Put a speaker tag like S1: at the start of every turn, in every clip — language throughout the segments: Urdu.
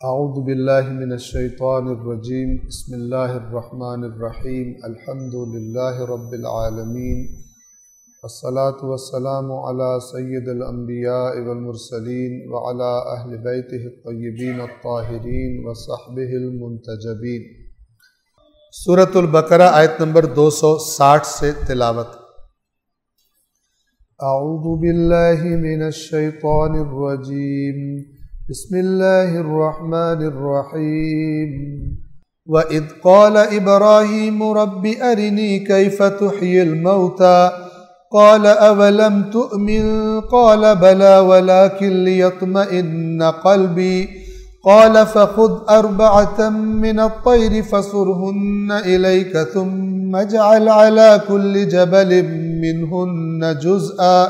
S1: اعوذ باللہ من الشیطان الرجیم بسم اللہ الرحمن الرحیم الحمد للہ رب العالمین والصلاة والسلام علی سید الانبیاء والمرسلین وعلی اہل بیتہ الطیبین الطاہرین وصحبہ المنتجبین۔ سورۃ البقرہ آیت نمبر 260 سے تلاوت۔ اعوذ باللہ من الشیطان الرجیم بسم اللہ الرحمن الرحیم وَإِذْ قَالَ إِبْرَاهِيمُ رَبِّ أَرِنِي كَيْفَ تُحْيِي الْمَوْتَى قَالَ أَوَلَمْ تُؤْمِنْ قَالَ بَلَى وَلَكِنْ لِيَطْمَئِنَّ قَلْبِي قَالَ فَخُذْ أَرْبَعَةً مِّنَ الطَّيْرِ فَصُرْهُنَّ إِلَيْكَ ثُمَّ اجْعَلْ عَلَى كُلِّ جَبَلٍ مِّنْهُنَّ جُزْءًا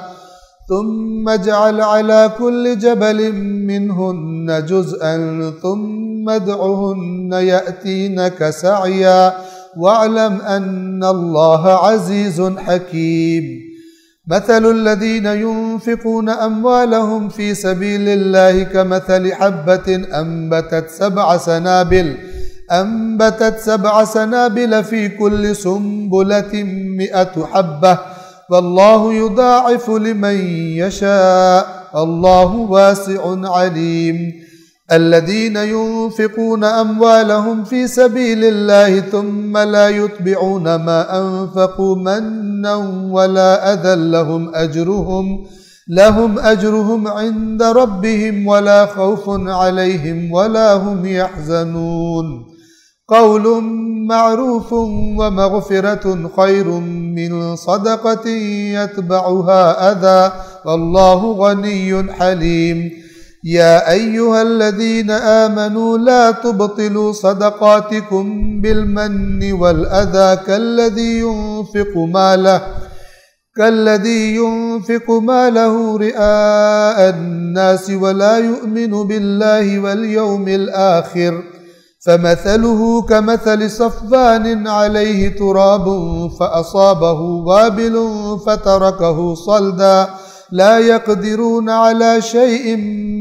S1: ثُمَّ ادْعُهُنَّ يَأْتِينَكَ سَعْيًا وَاعْلَمْ أَنَّ اللَّهَ عَزِيزٌ حَكِيمٌ۔ مَثَلُ الَّذِينَ يُنْفِقُونَ أَمْوَالَهُمْ فِي سَبِيلِ اللَّهِ كَمَثَلِ حَبَّةٍ أَنبَتَتْ سَبْعَ سَنَابِلَ فِي كُلِّ سُنبُلَةٍ 100 حَبَّةٍ واللہ یضاعف لمن یشاء اللہ واسع علیم۔ الذین ينفقون اموالهم في سبيل الله ثم لا يتبعون ما انفقوا منا ولا اذى لهم اجرهم عند ربهم ولا خوف عليهم ولا هم يحزنون۔ قول معروف ومغفرة خير من صدقة يتبعها أذى والله غني حليم۔ يا أيها الذين آمنوا لا تبطلوا صدقاتكم بالمن والأذى كالذي ينفق ماله رئاء الناس ولا يؤمن بالله واليوم الآخر فمثله كمثل صفوان عليه تراب فأصابه وابل فتركه صلدا لا يقدرون على شيء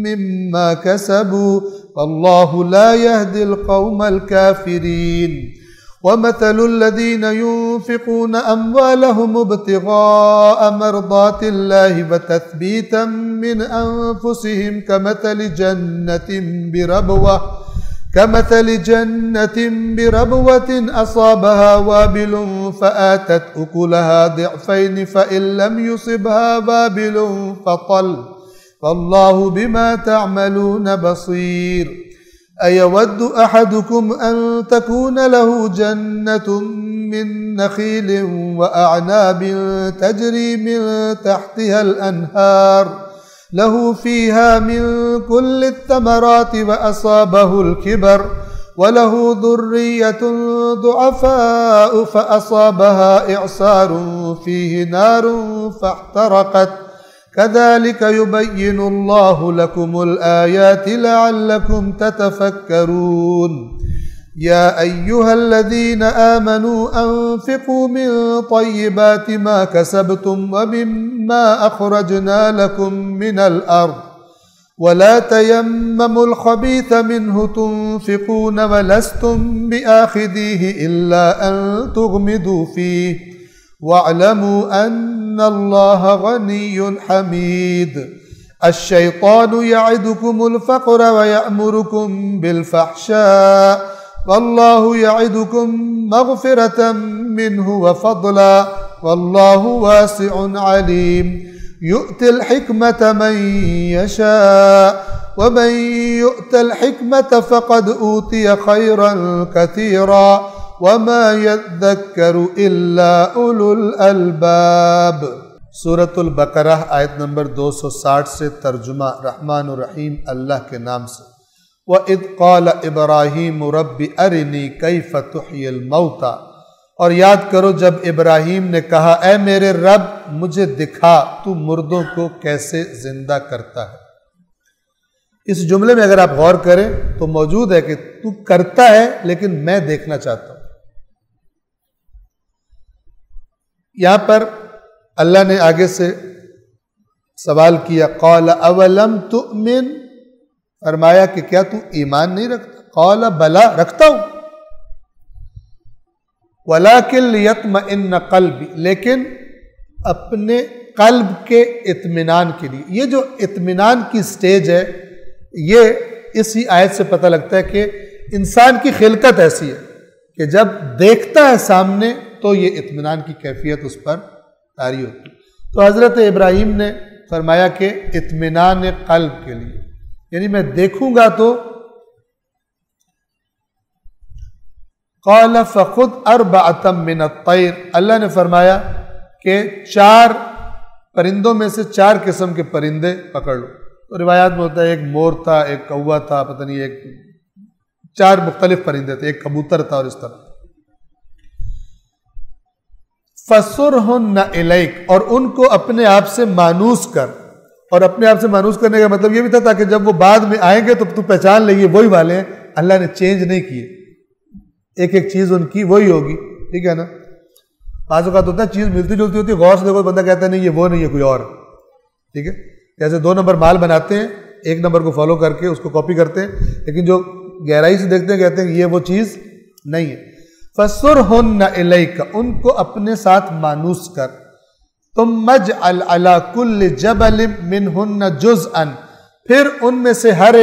S1: مما كسبوا والله لا يهدي القوم الكافرين۔ ومثل الذين ينفقون أموالهم ابتغاء مرضات الله وتثبيتا من أنفسهم كمثل جنة بربوة أصابها وابل فآتت أكلها ضعفين فإن لم يصبها وابل فطل فالله بما تعملون بصير۔ أيود أحدكم أن تكون له جنة من نخيل وأعناب تجري من تحتها الأنهار له فيها من كل الثمرات وأصابه الكبر وله ذرية ضعفاء فأصابها إعصار فيه نار فاحترقت كذلك يبين الله لكم الآيات لعلكم تتفكرون۔ يا أيها الذين آمنوا أنفقوا من طيبات ما كسبتم ومما أخرجنا لكم من الأرض ولا تيمموا الخبيث منه تنفقون ولستم بآخذيه إلا أن تغمضوا فيه واعلموا أن الله غني حميد۔ الشيطان يعدكم الفقر ويأمركم بالفحشاء والله يعدكم مغفرة منه وفضلا والله واسع عليم۔ يؤتي الحكمة من يشاء ومن يؤت الحكمة فقد أوتي خيرا كثيرا وما يذكر إلا أولو الألباب۔ سورۃ البقرہ آیت نمبر 260 سے ترجمہ۔ رحمان الرحیم اللہ کے نام سے۔ وَإِذْ قَالَ إِبْرَاهِيمُ رَبِّ أَرِنِي كَيْفَ تُحْيِي الْمَوْتَى، اور یاد کرو جب ابراہیم نے کہا اے میرے رب مجھے دکھا تو مردوں کو کیسے زندہ کرتا ہے۔ اس جملے میں اگر آپ غور کریں تو موجود ہے کہ تو کرتا ہے لیکن میں دیکھنا چاہتا ہوں۔ یہاں پر اللہ نے آگے سے سوال کیا قال اولم تؤمن، فرمایا کہ کیا تو ایمان نہیں رکھتا؟ قال بلا، رکھتا ہوں، ولکن لیطمئن قلبی، لیکن اپنے قلب کے اطمینان کے لیے۔ یہ جو اطمینان کی سٹیج ہے، یہ اسی آیت سے پتہ لگتا ہے کہ انسان کی خلقت ایسی ہے کہ جب دیکھتا ہے سامنے تو یہ اطمینان کی کیفیت اس پر طاری ہوتی ہے۔ تو حضرت ابراہیم نے فرمایا کہ اطمینان قلب کے لیے، یعنی میں دیکھوں گا تو قال فخذ اربعۃ من الطیر، اللہ نے فرمایا کہ 4 پرندوں میں سے 4 قسم کے پرندے پکڑ لو۔ تو روایات میں ہوتا ہے ایک مور تھا، ایک کوا تھا، پتہ نہیں، ایک 4 مختلف پرندے تھے، ایک کبوتر تھا، اور اس طرح۔ فَصُرْهُنَّ إِلَيْكَ، اور ان کو اپنے آپ سے مانوس کر۔ اور اپنے آپ سے مانوس کرنے کا مطلب یہ بھی تھا تاکہ جب وہ بعد میں آئیں گے تو تو پہچان لے، یہ وہی والے ہیں، اللہ نے چینج نہیں کیے، ایک ایک چیز ان کی وہی ہوگی، ٹھیک ہے نا۔ بعض اوقات ہوتا ہے چیز ملتی جلتی ہوتی ہے، غور سے دیکھو بندہ کہتا ہے نہیں یہ وہ نہیں ہے، کوئی اور، ٹھیک ہے۔ جیسے 2 نمبر مال بناتے ہیں، 1 نمبر کو فالو کر کے اس کو کاپی کرتے ہیں، لیکن جو گہرائی سے دیکھتے ہیں کہتے ہیں یہ وہ چیز نہیں ہے۔ فَصُرْهُنَّ إِلَيْكَ، ان کو اپنے ساتھ مانوس کر۔ ثُمَّ اجْعَلْ عَلَى كُلِّ جَبَلٍ مِّنْهُنَّ جُزْءًا، پھر ان میں سے ہر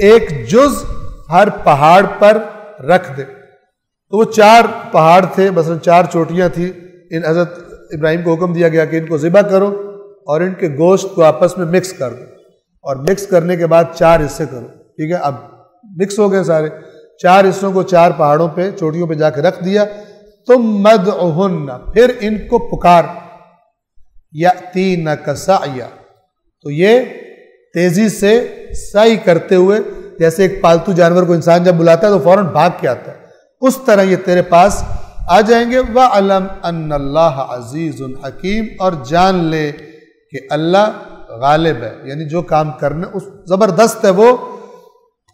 S1: ایک جز ہر پہاڑ پر رکھ دے۔ تو وہ 4 پہاڑ تھے، مثلا 4 چوٹیاں تھیں، ان حضرت ابراہیم کو حکم دیا گیا کہ ان کو ذبح کرو اور ان کے گوشت کو آپس میں مکس کر دو، اور مکس کرنے کے بعد 4 حصے کرو، ٹھیک ہے۔ اب مکس ہو گئے سارے 4 حصوں کو 4 پہاڑوں پہ، چوٹیوں پہ جا کے رکھ دیا۔ تم مدعوہن، پھر ان کو پکار، یأتینک سعیا، تو یہ تیزی سے سعی کرتے ہوئے، جیسے ایک پالتو جانور کو انسان جب بلاتا ہے تو فوراً بھاگ کے آتا ہے، اس طرح یہ تیرے پاس آ جائیں گے۔ وَعْلَمْ أَنَّ اللَّهَ عَزِيزٌ حَكِيمٌ، اور جان لے کہ اللہ غالب ہے، یعنی جو کام کرنا اس زبردست ہے، وہ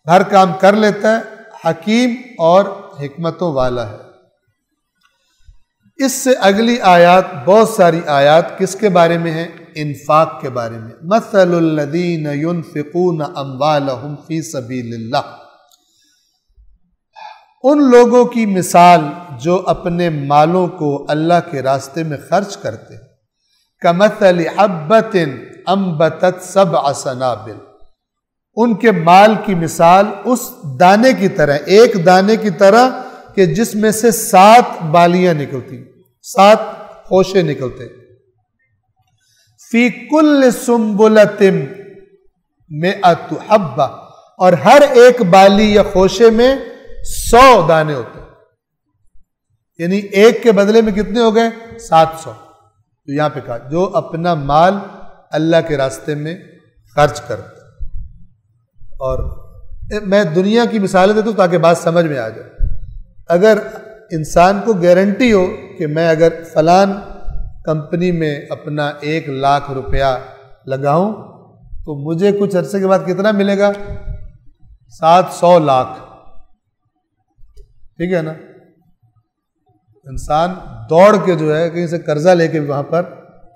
S1: ہر کام کر لیتا ہے، حکیم اور حکمتوں والا ہے۔ اس سے اگلی آیات، بہت ساری آیات کس کے بارے میں ہیں؟ انفاق کے بارے میں۔ مثل الذین ينفقون اموالهم فی سبیل اللہ، ان لوگوں کی مثال جو اپنے مالوں کو اللہ کے راستے میں خرچ کرتے ہیں، کمثل حبۃ انبتت 7 سنابل، ان کے مال کی مثال اس دانے کی طرح، ایک دانے کی طرح کہ جس میں سے 7 بالیاں نکلتی، 7 خوشے نکلتے۔ فی کل سنبلۃ 100 حبہ، اور ہر ایک بالی یا خوشے میں 100 دانے ہوتے ہیں، یعنی ایک کے بدلے میں کتنے ہو گئے؟ 700۔ تو یہاں پہ کہا جو اپنا مال اللہ کے راستے میں خرچ کرتا۔ اور میں دنیا کی مثالیں دیتا ہوں تاکہ بات سمجھ میں آ جائے۔ اگر انسان کو گارنٹی ہو کہ میں اگر فلان کمپنی میں اپنا 1 لاکھ روپیہ لگاؤں تو مجھے کچھ عرصے کے بعد کتنا ملے گا؟ 700 لاکھ، ٹھیک ہے نا۔ انسان دوڑ کے جو ہے کہیں سے قرضہ لے کے وہاں پر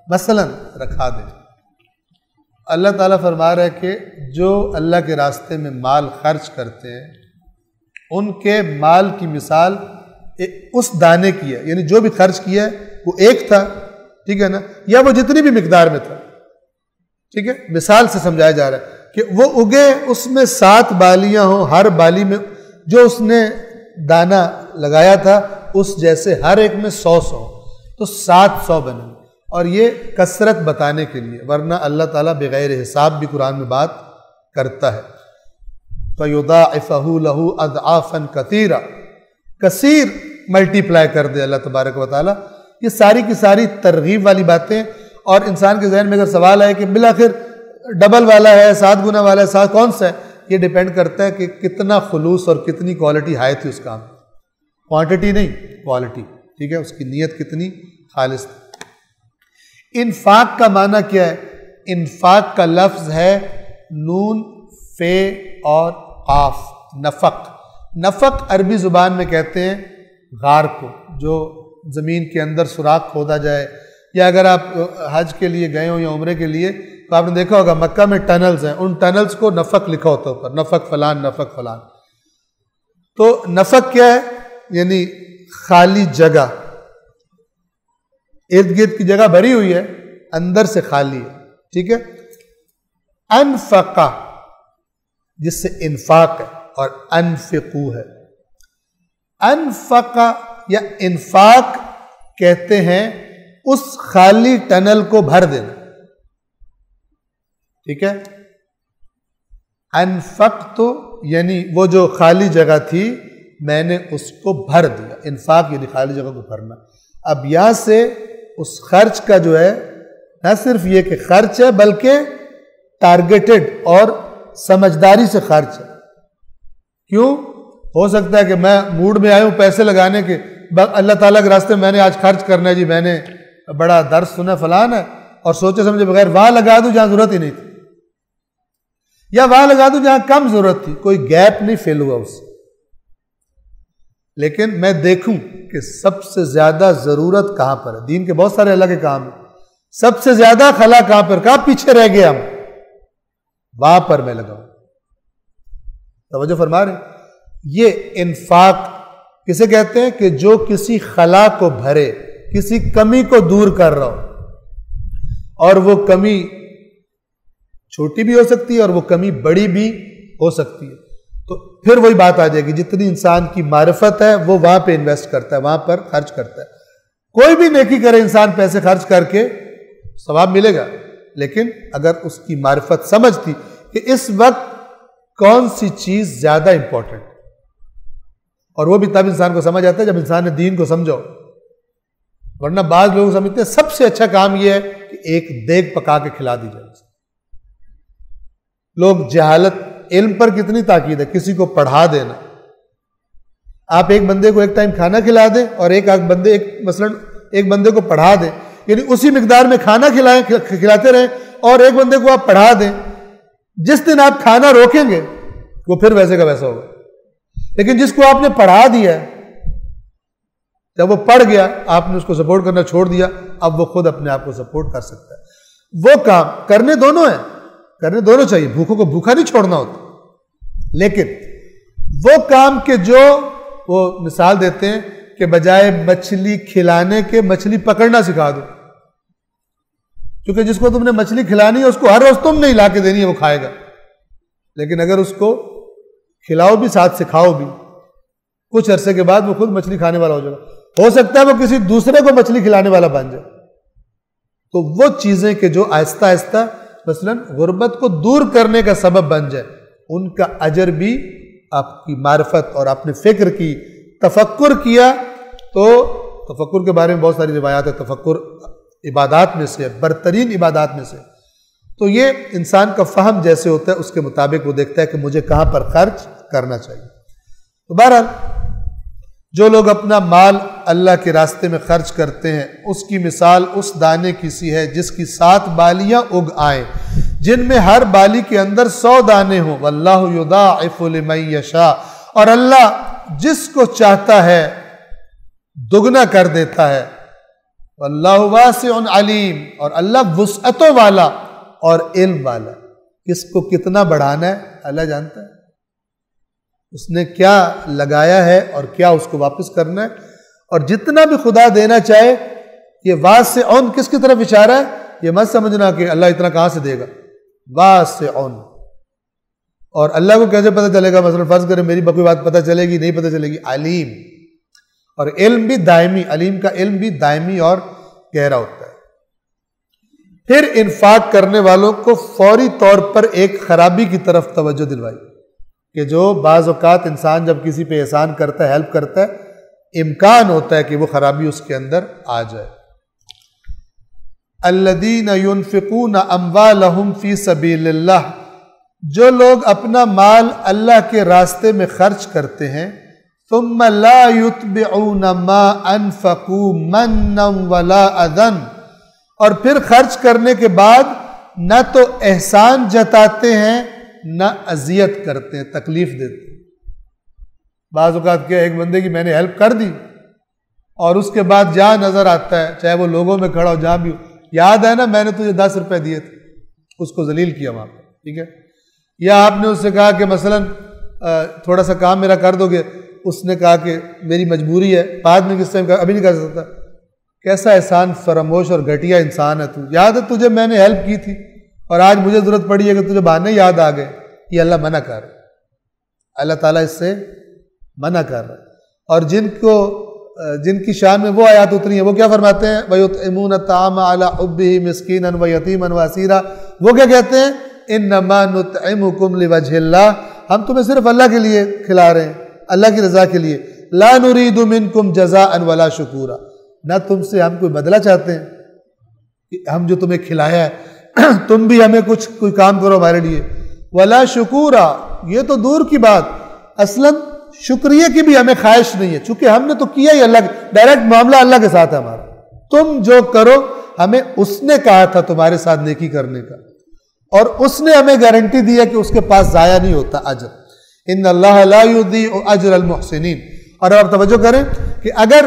S1: مثلا رکھا دے۔ اللہ تعالیٰ فرما رہا ہے کہ جو اللہ کے راستے میں مال خرچ کرتے ہیں ان کے مال کی مثال اس دانے کی ہے، یعنی جو بھی خرچ کیا ہے وہ ایک تھا، ٹھیک ہے نا، یا وہ جتنی بھی مقدار میں تھا، ٹھیک ہے، مثال سے سمجھایا جا رہا ہے کہ وہ اگے، اس میں 7 بالیاں ہوں، ہر بالی میں جو اس نے دانہ لگایا تھا اس جیسے ہر ایک میں 100 تو 700 بنے، اور یہ کثرت بتانے کے لیے، ورنہ اللہ تعالیٰ بغیر حساب بھی قرآن میں بات کرتا ہے۔ فَيُضَاعِفَهُ لَهُ أَضْعَافًا كَثِيرًا، کثیر ملٹی پلائی کر دے اللہ تبارک و تعالیٰ۔ یہ ساری کی ساری ترغیب والی باتیں، اور انسان کے ذہن میں اگر سوال آئے کہ بالآخر ڈبل والا ہے، 7 گنا والا ہے، 7 کون سا ہے، یہ ڈیپینڈ کرتا ہے کہ کتنا خلوص اور کتنی کوالٹی ہائی تھی اس کام، کوانٹٹی نہیں کوالٹی، ٹھیک ہے، اس کی نیت کتنی خالص تھی۔ انفاق کا معنی کیا ہے؟ انفاق کا لفظ ہے نون، فے اور قاف، نفق۔ نفق عربی زبان میں کہتے ہیں غار کو، جو زمین کے اندر سوراخ کھودا جائے، یا اگر آپ حج کے لیے گئے ہوں یا عمرے کے لیے تو آپ نے دیکھا ہوگا مکہ میں ٹنلز ہیں، ان ٹنلز کو نفق لکھا ہوتا ہے اوپر، نفق فلان نفق فلان. تو نفق کیا ہے؟ یعنی خالی جگہ، ارد گرد کی جگہ بھری ہوئی ہے، اندر سے خالی ہے. ٹھیک ہے. انفقہ جس سے انفاق ہے اور انفقو ہے. انفقہ یا انفاق کہتے ہیں اس خالی ٹنل کو بھر دینا. ٹھیک ہے. انفقت تو یعنی وہ جو خالی جگہ تھی میں نے اس کو بھر دیا. انفاق یعنی خالی جگہ کو بھرنا. اب یہاں سے اس خرچ کا جو ہے نہ صرف یہ کہ خرچ ہے بلکہ ٹارگیٹڈ اور سمجھداری سے خرچ ہے. کیوں؟ ہو سکتا ہے کہ میں موڈ میں آیا ہوں پیسے لگانے کے، اللہ تعالیٰ کے راستے میں نے آج خرچ کرنا ہے، جی میں نے بڑا درس سنا فلان ہے، اور سوچے سمجھے بغیر وہاں لگا دوں جہاں ضرورت ہی نہیں تھی، یا وہاں لگا دوں جہاں کم ضرورت تھی. کوئی گیپ نہیں فل ہوا اس سے. لیکن میں دیکھوں کہ سب سے زیادہ ضرورت کہاں پر ہے. دین کے بہت سارے اللہ کے کام ہیں، سب سے زیادہ خلا کہاں پر، کہاں پیچھے رہ گئے ہم، وہاں پر میں لگاؤں. توجہ فرما رہے. یہ انفاق کسے کہتے ہیں؟ کہ جو کسی خلا کو بھرے، کسی کمی کو دور کر رہا ہو، اور وہ کمی چھوٹی بھی ہو سکتی ہے اور وہ کمی بڑی بھی ہو سکتی ہے. تو پھر وہی بات آ جائے گی، جتنی انسان کی معرفت ہے وہ وہاں پہ انویسٹ کرتا ہے، وہاں پر خرچ کرتا ہے. کوئی بھی نیکی کرے انسان پیسے خرچ کر کے ثواب ملے گا، لیکن اگر اس کی معرفت سمجھتی کہ اس وقت کون سی چیز زیادہ امپورٹنٹ، اور وہ بھی تب انسان کو سمجھ آتا ہے جب انسان نے دین کو سمجھو. ورنہ بعض لوگ سمجھتے ہیں سب سے اچھا کام یہ ہے کہ ایک دیگ پکا کے کھلا دی جائے. لوگ جہالت، علم پر کتنی تاکید ہے، کسی کو پڑھا دینا. آپ ایک بندے کو ایک ٹائم کھانا کھلا دیں اور مثلا ایک بندے کو پڑھا دیں، یعنی اسی مقدار میں کھانا کھلاتے رہیں اور ایک بندے کو آپ پڑھا دیں. جس دن آپ کھانا روکیں گے وہ پھر ویسے کا ویسا ہوگا. لیکن جس کو آپ نے پڑھا دیا ہے، جب وہ پڑھ گیا آپ نے اس کو سپورٹ کرنا چھوڑ دیا، اب وہ خود اپنے آپ کو سپورٹ کر سکتا ہے. وہ کام کرنے دونوں ہیں، کرنے دونوں چاہیے، بھوکوں کو بھوکا نہیں چھوڑنا ہوتا. لیکن وہ کام کے جو وہ مثال دیتے ہیں کہ بجائے مچھلی کھلانے کے مچھلی پکڑنا سکھا دو. کیونکہ جس کو تم نے مچھلی کھلانی ہے اس کو ہر روز تم نہیں لا کے دینی ہے، وہ کھائے گا. لیکن اگر اس کو کھلاؤ بھی ساتھ سکھاؤ بھی، کچھ عرصے کے بعد وہ خود مچھلی کھانے والا ہو جائے گا. ہو سکتا ہے وہ کسی دوسرے کو مچھلی کھلانے والا بن جائے. تو وہ چیزیں کہ جو آہستہ آہستہ مثلا غربت کو دور کرنے کا سبب بن جائے، ان کا اجر بھی آپ کی معرفت اور آپ نے فکر کی، تفکر کیا. تو تفکر کے بارے میں بہت ساری روایات ہیں. تفکر عبادات میں سے، برترین عبادات میں سے. تو یہ انسان کا فہم جیسے ہوتا ہے اس کے مطابق وہ دیکھتا ہے کہ مجھے کہاں پر خرچ کرنا چاہیے. تو بہرحال جو لوگ اپنا مال اللہ کے راستے میں خرچ کرتے ہیں اس کی مثال اس دانے کی سی ہے جس کی 7 بالیاں اگ آئیں، جن میں ہر بالی کے اندر 100 دانے ہوں. واللہ یضاعف لمن یشاء، اور اللہ جس کو چاہتا ہے دگنا کر دیتا ہے. واللہ واسع علیم، اور اللہ وسعتوں والا اور علم والا. کس کو کتنا بڑھانا ہے اللہ جانتا ہے، اس نے کیا لگایا ہے اور کیا اس کو واپس کرنا ہے. اور جتنا بھی خدا دینا چاہے، یہ واسع کس کی طرف اشارہ ہے؟ یہ مت سمجھنا کہ اللہ اتنا کہاں سے دے گا. واسع، اور اللہ کو کیسے پتہ چلے گا؟ مثلا فرض کریں میری کوئی بات پتہ چلے گی نہیں پتہ چلے گی. علیم، اور علم بھی دائمی، علیم کا علم بھی دائمی اور گہرا ہوتا ہے. پھر انفاق کرنے والوں کو فوری طور پر ایک خرابی کی طرف توجہ دلوائی کہ جو بعض اوقات انسان جب کسی پہ احسان کرتا ہے، ہیلپ کرتا ہے، امکان ہوتا ہے کہ وہ خرابی اس کے اندر آ جائے. الذین ينفقون اموالهم فی سبیل اللہ، جو لوگ اپنا مال اللہ کے راستے میں خرچ کرتے ہیں، ثم لا يتبعون ما انفقوا منا ولا اذى، اور پھر خرچ کرنے کے بعد نہ تو احسان جتاتے ہیں نہ اذیت کرتے ہیں، تکلیف دیتے ہیں. بعض اوقات کیا، ایک بندے کی میں نے ہیلپ کر دی اور اس کے بعد جہاں نظر آتا ہے، چاہے وہ لوگوں میں کھڑا ہو جہاں بھی ہو، یاد ہے نا میں نے تجھے 10 روپے دیے تھے، اس کو ذلیل کیا وہاں پر، ٹھیک ہے. یا آپ نے اس سے کہا کہ مثلاً تھوڑا سا کام میرا کر دو گے، اس نے کہا کہ میری مجبوری ہے، بعد میں کس ٹائم کہا ابھی نہیں کر سکتا. کیسا احسان فراموش اور گھٹیا انسان ہے تو. یاد ہے تجھے میں نے ہیلپ کی تھی اور آج مجھے ضرورت پڑی ہے کہ تجھے بہانے یاد آ گئے. یہ اللہ منع کر رہا ہے، اللہ تعالیٰ اس سے منع کر رہا ہے. اور جن کی شان میں وہ آیات اتری ہیں وہ کیا فرماتے ہیں؟ وَيُطْعِمُونَ الطَّعَامَ عَلَىٰ حُبِّهِ مِسْكِينًا وَيَتِيمًا وَأَسِيرًا. وہ کیا کہتے ہیں؟ إِنَّمَا نُطْعِمُكُمْ لِوَجْهِ اللَّهِ، ہم تمہیں صرف اللہ کے لیے کھلا رہے ہیں، اللہ کی رضا کے لیے. لَا نُرِيدُ مِنْكُمْ جَزَاءً وَلَا شُكُورًا، نہ تم سے ہم کوئی بدلہ چاہتے ہیں کہ ہم جو تمہیں کھلایا ہے تم بھی ہمیں کوئی کام کرو ہمارے لیے. وَلَا شُكُورًا، یہ تو دور کی بات، اصلاً شکریہ کی بھی ہمیں خواہش نہیں ہے، چونکہ ہم نے تو کیا ہی اللہ، ڈائریکٹ معاملہ اللہ کے ساتھ ہے ہمارا. تم جو کرو ہمیں اس نے کہا تھا تمہارے ساتھ نیکی کرنے کا، اور اس نے ہمیں گارنٹی دی ہے کہ اس کے پاس ضائع نہیں ہوتا اجر. ان اللہ لا یضیع اجر المحسنین. اور آپ توجہ کریں کہ اگر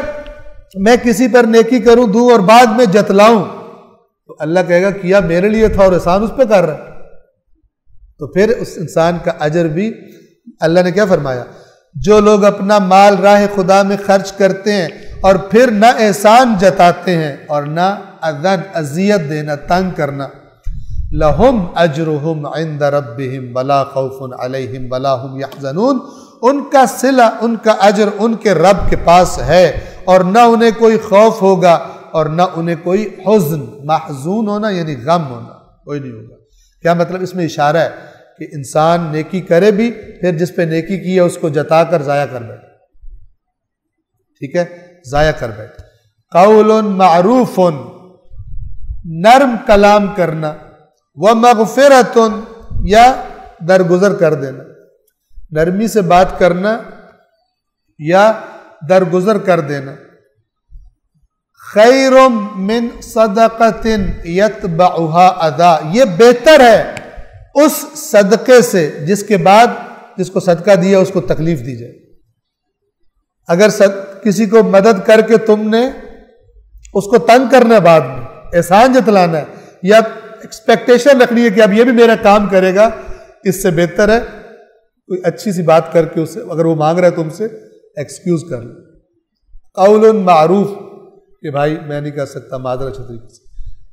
S1: میں کسی پر نیکی کروں دوں اور بعد میں جتلاؤں تو اللہ کہے گا کیا میرے لیے تھا اور احسان اس پہ کر رہا ہے. تو پھر اس انسان کا اجر بھی اللہ نے کیا فرمایا؟ جو لوگ اپنا مال راہ خدا میں خرچ کرتے ہیں اور پھر نہ احسان جتاتے ہیں اور نہ اذیت دینا، تنگ کرنا، لہم اجرہم عند ربہم ولا خوف علیہم ولا ہم یحزنون، ان کا صلہ، ان کا اجر ان کے رب کے پاس ہے اور نہ انہیں کوئی خوف ہوگا اور نہ انہیں کوئی حزن، محزون ہونا یعنی غم ہونا کوئی نہیں ہوگا. کیا مطلب؟ اس میں اشارہ ہے کہ انسان نیکی کرے بھی، پھر جس پہ نیکی کی ہے اس کو جتا کر ضائع کر بیٹھے، ٹھیک ہے، ضائع کر بیٹھے. قول معروف، نرم کلام کرنا، ومغفرۃ، یا درگزر کر دینا، نرمی سے بات کرنا یا درگزر کر دینا. خیر من صدقۃ یتبعها اذی، یہ بہتر ہے اس صدقے سے جس کے بعد جس کو صدقہ دیا اس کو تکلیف دی جائے. اگر کسی کو مدد کر کے تم نے اس کو تنگ کرنا ہے، بعد میں احسان جتلانا ہے یا ایکسپیکٹیشن رکھنی ہے کہ اب یہ بھی میرا کام کرے گا، اس سے بہتر ہے کوئی اچھی سی بات کر کے اسے، اگر وہ مانگ رہا ہے تم سے، ایکسکیوز کر لو. قول معروف کہ بھائی میں نہیں کر سکتا، معذرت اچھے طریقے سے.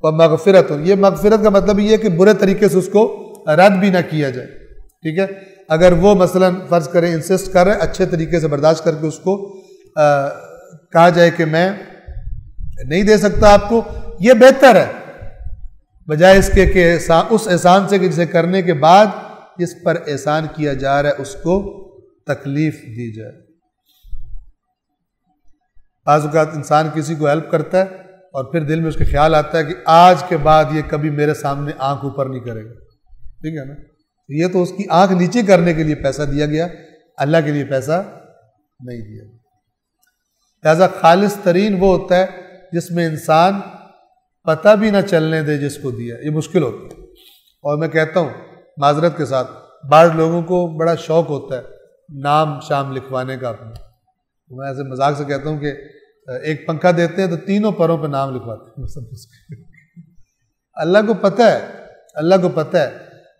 S1: ومغفرۃ، یہ مغفرت کا مطلب یہ ہے کہ برے طریقے سے اس کو رد بھی نہ کیا جائے، ٹھیک ہے. اگر وہ مثلا فرض کریں انسسٹ کر رہے، اچھے طریقے سے برداشت کر کے اس کو کہا جائے کہ میں نہیں دے سکتا آپ کو، یہ بہتر ہے بجائے اس کے کہ اس احسان سے کہ جسے کرنے کے بعد جس پر احسان کیا جا رہا ہے اس کو تکلیف دی جائے. بعض اوقات انسان کسی کو ہیلپ کرتا ہے اور پھر دل میں اس کے خیال آتا ہے کہ آج کے بعد یہ کبھی میرے سامنے آنکھ اوپر نہیں کرے گا، ٹھیک ہے نا. یہ تو اس کی آنکھ نیچے کرنے کے لیے پیسہ دیا گیا، اللہ کے لیے پیسہ نہیں دیا. لہذا خالص ترین وہ ہوتا ہے جس میں انسان پتہ بھی نہ چلنے دے جس کو دیا، یہ مشکل ہوتا ہے. اور میں کہتا ہوں معذرت کے ساتھ، بعض لوگوں کو بڑا شوق ہوتا ہے نام شام لکھوانے کا اپنا. میں ایسے مذاق سے کہتا ہوں کہ ایک پنکھا دیتے ہیں تو تینوں پروں پہ نام لکھواتے ہیں. اللہ کو پتہ ہے، اللہ کو پتہ ہے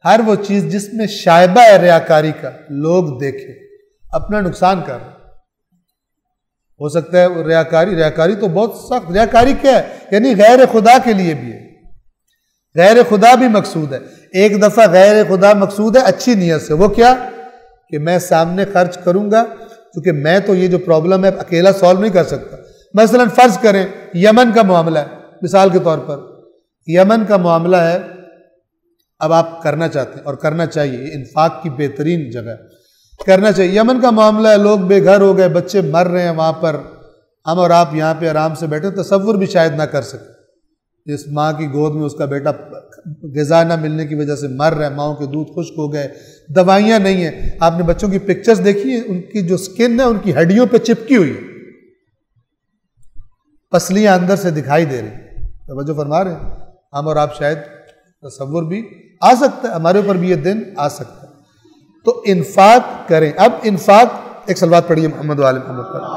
S1: ہر وہ چیز جس میں شائبہ ہے ریاکاری کا، لوگ دیکھیں، اپنا نقصان کر رہے. ہو سکتا ہے ریاکاری تو بہت سخت. ریاکاری کیا ہے؟ یعنی غیر خدا کے لیے بھی ہے، غیر خدا بھی مقصود ہے. ایک دفعہ غیر خدا مقصود ہے اچھی نیت سے، وہ کیا کہ میں سامنے خرچ کروں گا کیونکہ میں تو یہ جو پرابلم ہے اکیلا سالو نہیں کر سکتا. مثلا فرض کریں یمن کا معاملہ ہے، مثال کے طور پر یمن کا معاملہ ہے، اب آپ کرنا چاہتے ہیں اور کرنا چاہیے، یہ انفاق کی بہترین جگہ ہے، کرنا چاہیے. یمن کا معاملہ ہے، لوگ بے گھر ہو گئے، بچے مر رہے ہیں وہاں پر. ہم اور آپ یہاں پہ آرام سے بیٹھے تصور بھی شاید نہ کر سکیں. جس ماں کی گود میں اس کا بیٹا غذا نہ ملنے کی وجہ سے مر رہا ہے، ماؤں کے دودھ خشک ہو گئے، دوائیاں نہیں ہیں. آپ نے بچوں کی پکچرز دیکھی ہیں، ان کی جو سکن ہے ان کی ہڈیوں پہ چپکی ہوئی ہے، پسلیاں اندر سے دکھائی دے رہی ہیں. توجہ فرما رہے ہیں. ہم اور آپ شاید تصور بھی آ سکتا ہے، ہمارے اوپر بھی یہ دن آ سکتا ہے. تو انفاق کریں. اب انفاق، ایک صلوات پڑھیے محمد و آل محمد پر.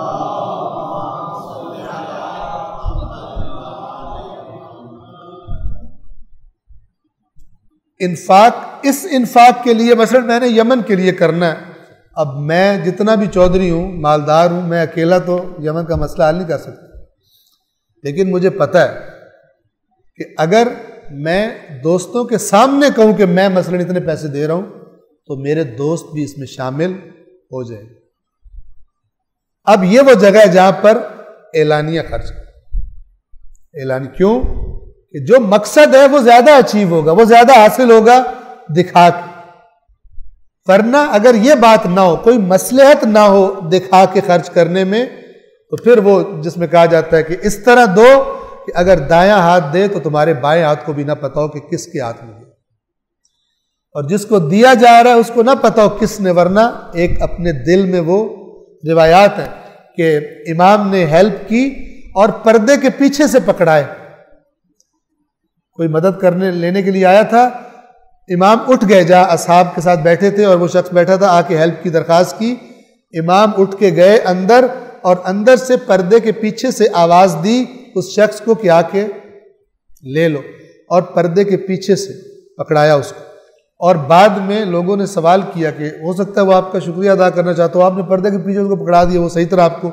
S1: انفاق اس انفاق کے لیے مثلا میں نے یمن کے لیے کرنا ہے. اب میں جتنا بھی چودھری ہوں، مالدار ہوں، میں اکیلا تو یمن کا مسئلہ حل نہیں کر سکتا، لیکن مجھے پتہ ہے کہ اگر میں دوستوں کے سامنے کہوں کہ میں مثلا اتنے پیسے دے رہا ہوں تو میرے دوست بھی اس میں شامل ہو جائے. اب یہ وہ جگہ ہے جہاں پر اعلانیہ خرچ اعلانی. کیوں؟ کہ جو مقصد ہے وہ زیادہ اچیو ہوگا، وہ زیادہ حاصل ہوگا دکھا کے. ورنہ اگر یہ بات نہ ہو، کوئی مصلحت نہ ہو دکھا کے خرچ کرنے میں، تو پھر وہ جس میں کہا جاتا ہے کہ اس طرح دو کہ اگر دایاں ہاتھ دے تو تمہارے بائیں ہاتھ کو بھی نہ پتا ہو کہ کس کے ہاتھ میں دیا، اور جس کو دیا جا رہا ہے اس کو نہ پتا ہو کس نے. ورنہ ایک اپنے دل میں وہ روایات ہیں کہ امام نے ہیلپ کی اور پردے کے پیچھے سے پکڑائے. کوئی مدد کرنے لینے کے لیے آیا تھا، امام اٹھ گئے جہاں اصحاب کے ساتھ بیٹھے تھے اور وہ شخص بیٹھا تھا، آ کے ہیلپ کی درخواست کی. امام اٹھ کے گئے اندر اور اندر سے پردے کے پیچھے سے آواز دی اس شخص کو کہ آ کے لے لو، اور پردے کے پیچھے سے پکڑایا اس کو. اور بعد میں لوگوں نے سوال کیا کہ ہو سکتا ہے وہ آپ کا شکریہ ادا کرنا چاہتا ہو، آپ نے پردے کے پیچھے اس کو پکڑا دیا، وہ صحیح طرح آپ کو